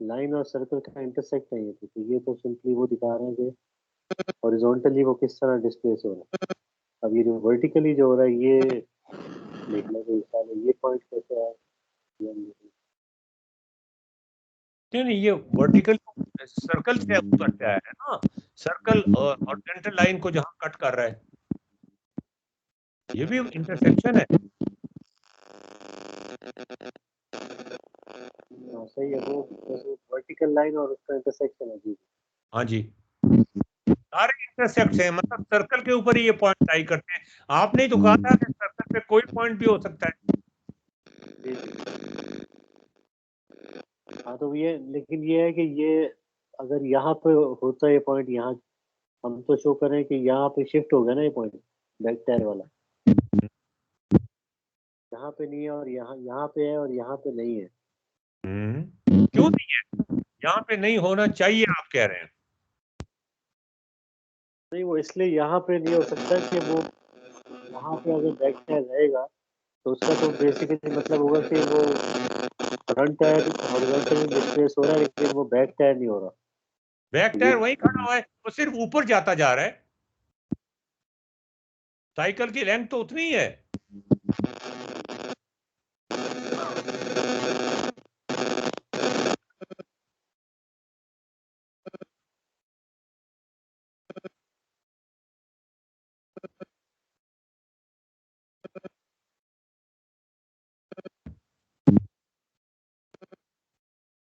लाइन और सर्कल का इंटरसेक्ट है, ये तो ये तो सिंपली वो दिखा रहे हैं कि हॉरिजॉन्टली वो किस तरह डिस्प्लेस हो रहा है। अब ये जो वर्टिकली जो हो रहा है ये देखने के हिसाब से ये पॉइंट कैसे है। नहीं नहीं, ये वर्टिकल सर्कल से ऊपर से आया है ना, सर्कल और हॉरिजॉन्टल लाइन को जहां कट कर रहा है, ये भी इंटरसेक्शन है। सही है, वो वर्टिकल लाइन और उसका इंटरसेक्शन है जी। हाँ जी, सारे इंटरसेक्ट हैं, मतलब सर्कल के ऊपर ही ये पॉइंट लाई करते हैं। आपने ही तो कहा था कि सर्कल पे कोई पॉइंट भी हो सकता है। हाँ तो ये, लेकिन ये है कि ये अगर यहाँ पे होता है ये पॉइंट, यहाँ हम तो शो कर रहे हैं कि यहाँ पे शिफ्ट हो गया ना ये पॉइंट, बैक टायर वाला यहाँ पे नहीं है और यहाँ यहाँ पे है और यहाँ पे नहीं है। क्यों नहीं है? यहाँ पे नहीं होना चाहिए आप कह रहे हैं? नहीं, वो इसलिए यहाँ पे नहीं हो सकता कि वो यहाँ पे अगर बैक टायर रहेगा तो उसका तो बेसिकली मतलब होगा कि वो फ्रंट टायर हॉरिजॉन्टली डिस्प्लेस हो रहा है लेकिन वो बैक टायर नहीं हो रहा। बैक टायर वहीं खड़ा हुआ है, वो सिर्फ ऊपर जाता जा रहा है। साइकिल की लेंथ तो उतनी ही है।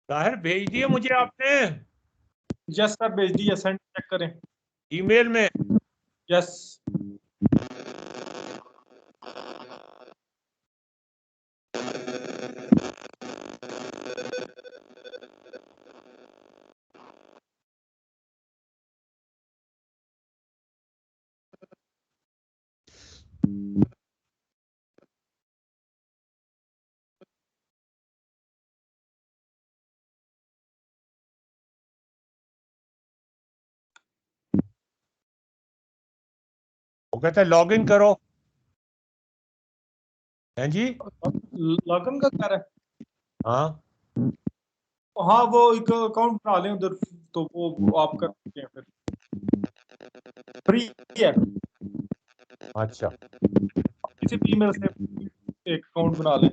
ताहिर भेज दिए मुझे आपने यस सर, भेज दिया, सेंड चेक करें। ईमेल में। यस। वो कहता है लॉग इन करो। हैं जी? लॉगिन का क्या है? हाँ हाँ, वो एक अकाउंट बना लें उधर, तो वो आप कर सकते हैं, फिर फ्री है। अच्छा, किसी भी ईमेल से एक अकाउंट बना लें।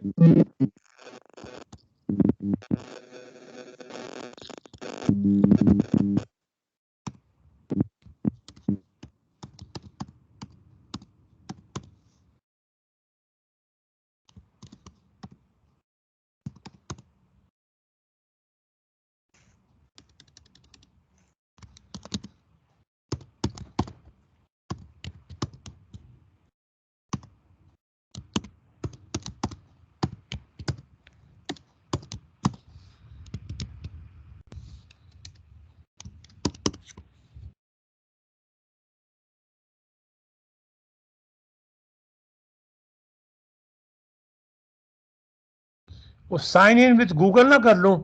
वो साइन इन विद गूगल ना कर लूं?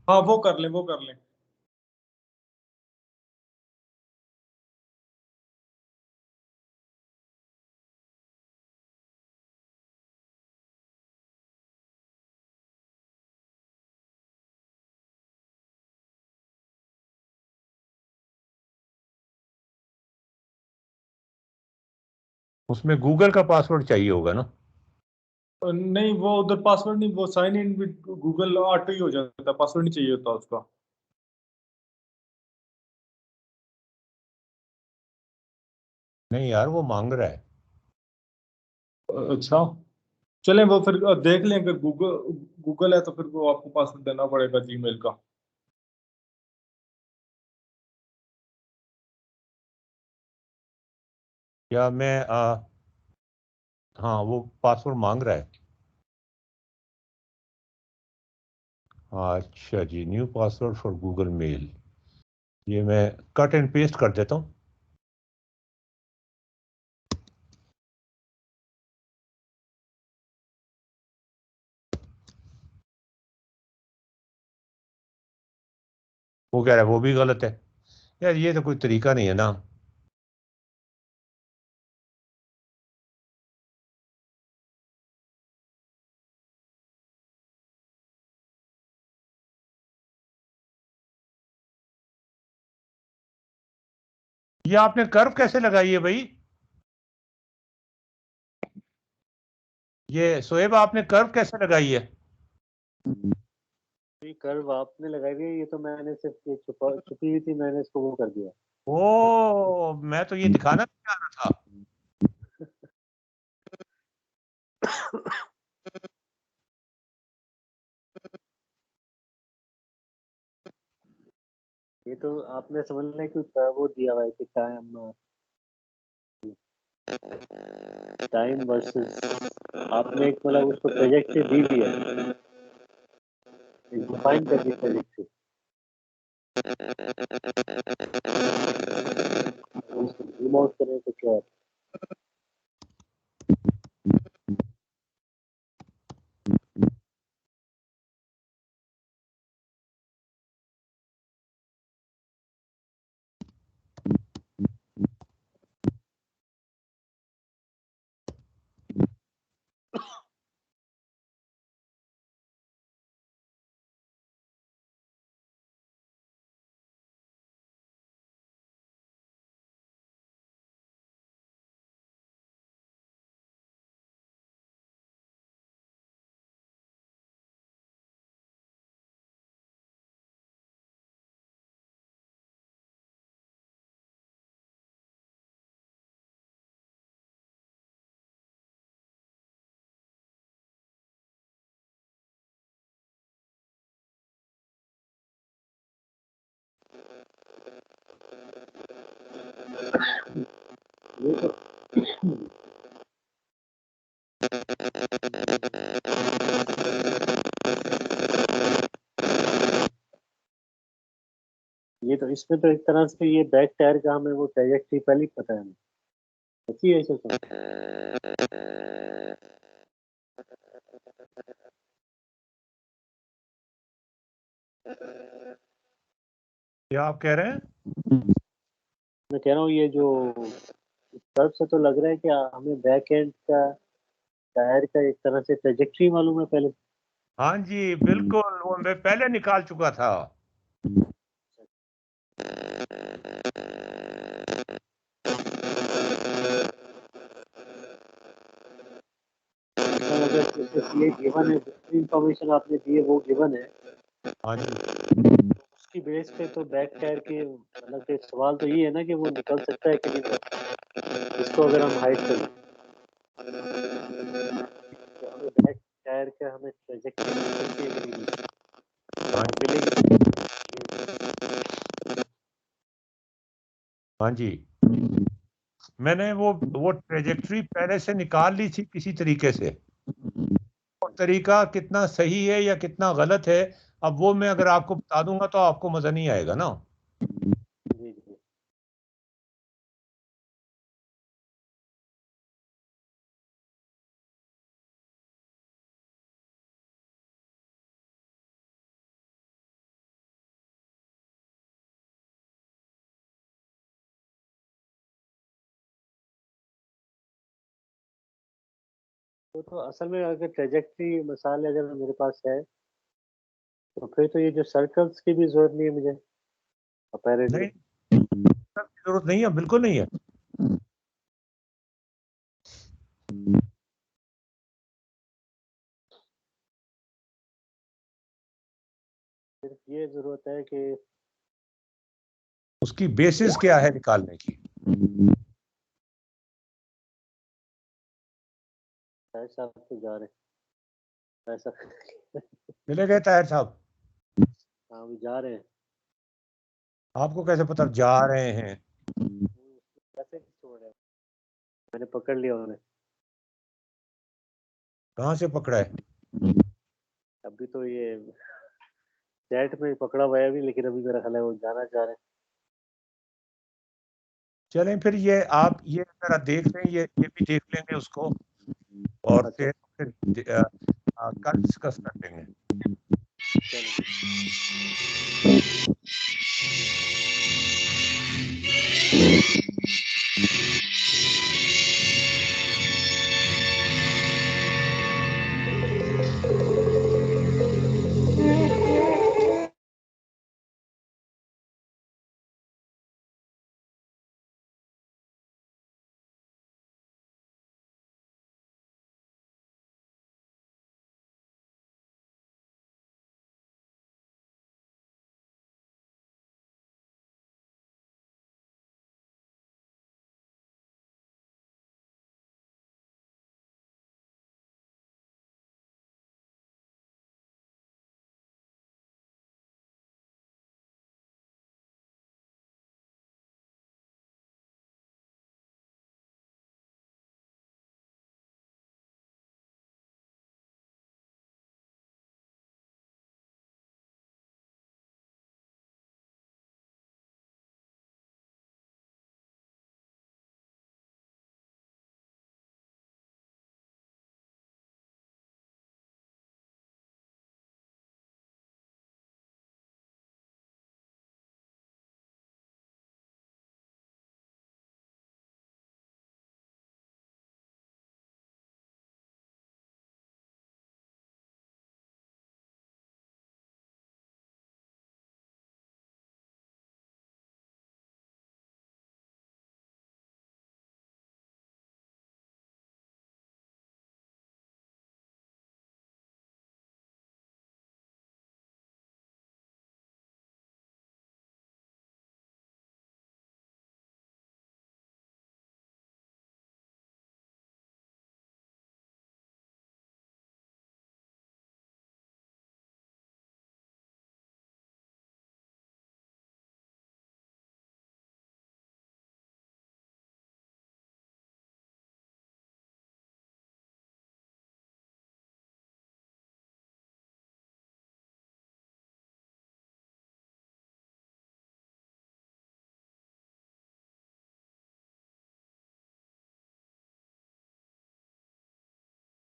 हाँ, वो कर लें, वो कर लें। उसमें गूगल का पासवर्ड चाहिए होगा ना? नहीं, वो उधर पासवर्ड नहीं, वो sign in with Google auto ही हो जाता है, पासवर्ड नहीं चाहिए होता उसका। नहीं यार, वो मांग रहा है। अच्छा, चलें, वो फिर देख लें, अगर गूगल गूगल है तो फिर वो आपको पासवर्ड देना पड़ेगा जीमेल का। या मैं हाँ, वो पासवर्ड मांग रहा है। अच्छा जी, new password for Google mail. ये मैं कट एंड पेस्ट कर देता हूँ। वो कह रहा है वो भी गलत है। यार ये तो कोई तरीका नहीं है ना। ये आपने कर्व कैसे लगाई है भाई? ये शोएब आपने कर्व कैसे लगाई है? ये कर्व आपने लगाई हुई है, ये तो मैंने सिर्फ ये छुपी हुई थी, मैंने इसको वो कर दिया। ओ, मैं तो ये दिखाना चाह रहा था। ये तो आपने समझना है कि वो दिया हुआ है कि टाइम वर्सेस, आपने एक मतलब उसको ट्रेजेक्टरी दी हुई है, डिफाइन कर दी ट्रेजेक्टरी, जूम आउट करें तो क्या है? ये तो ये तो इसमें तो एक तरह से ये बैक टायर का हमें वो ट्रेजेक्टरी पहले ही पता है हमें, अच्छी है तो। क्या आप कह रहे हैं? मैं कह रहा हूँ ये जो कर्व से तो लग रहा है कि हमें बैक एंड का टायर का एक तरह से ट्रेजेक्टरी मालूम है पहले। हाँ जी बिल्कुल, वो मैं पहले निकाल चुका था। अगर ये गिवन है, जितनी इंफॉर्मेशन आपने दी है वो गिवन है, हाँ जी, उसकी बेस पे तो बैक टायर के मतलब कि सवाल तो ये है ना कि वो निकल सकता है कि नहीं, इसको अगर हम हाइड करें तो हमें बैक टायर का हमें ट्रेजेक्टरी मिल सकती है कि नहीं हाँ मिलेगी। हाँ जी, मैंने वो ट्रेजेक्टरी पहले से निकाल ली थी किसी तरीके से। वो तरीका कितना सही है या कितना गलत है, अब वो मैं अगर आपको बता दूंगा तो आपको मजा नहीं आएगा ना। जी जी। तो असल में अगर ट्रेजेक्टरी मिसाल अगर मेरे पास है तो फिर तो ये जो सर्कल्स की भी जरूरत नहीं है मुझे अपेरेंटली। नहीं, की जरूरत नहीं है, बिल्कुल नहीं है। सिर्फ ये जरूरत है कि उसकी बेसिस क्या है निकालने की? शायद साहब तो जा रहे हैं ऐसा। चले गए ताहिर साहब? हाँ वो जा रहे हैं। आपको कैसे पता जा रहे हैं? कैसे छोड़ रहे हैं, मैंने पकड़ लिया उन्हें। कहाँ से पकड़ा है? अभी तो ये चैट में पकड़ा हुआ है अभी, लेकिन अभी मेरा ख्याल है वो जाना चाह रहे हैं। चलें फिर, ये आप ये जरा देख लें, ये भी देख लेंगे उसको, और अच्छा फिर कल डिस्कस कर लेंगे। चलो।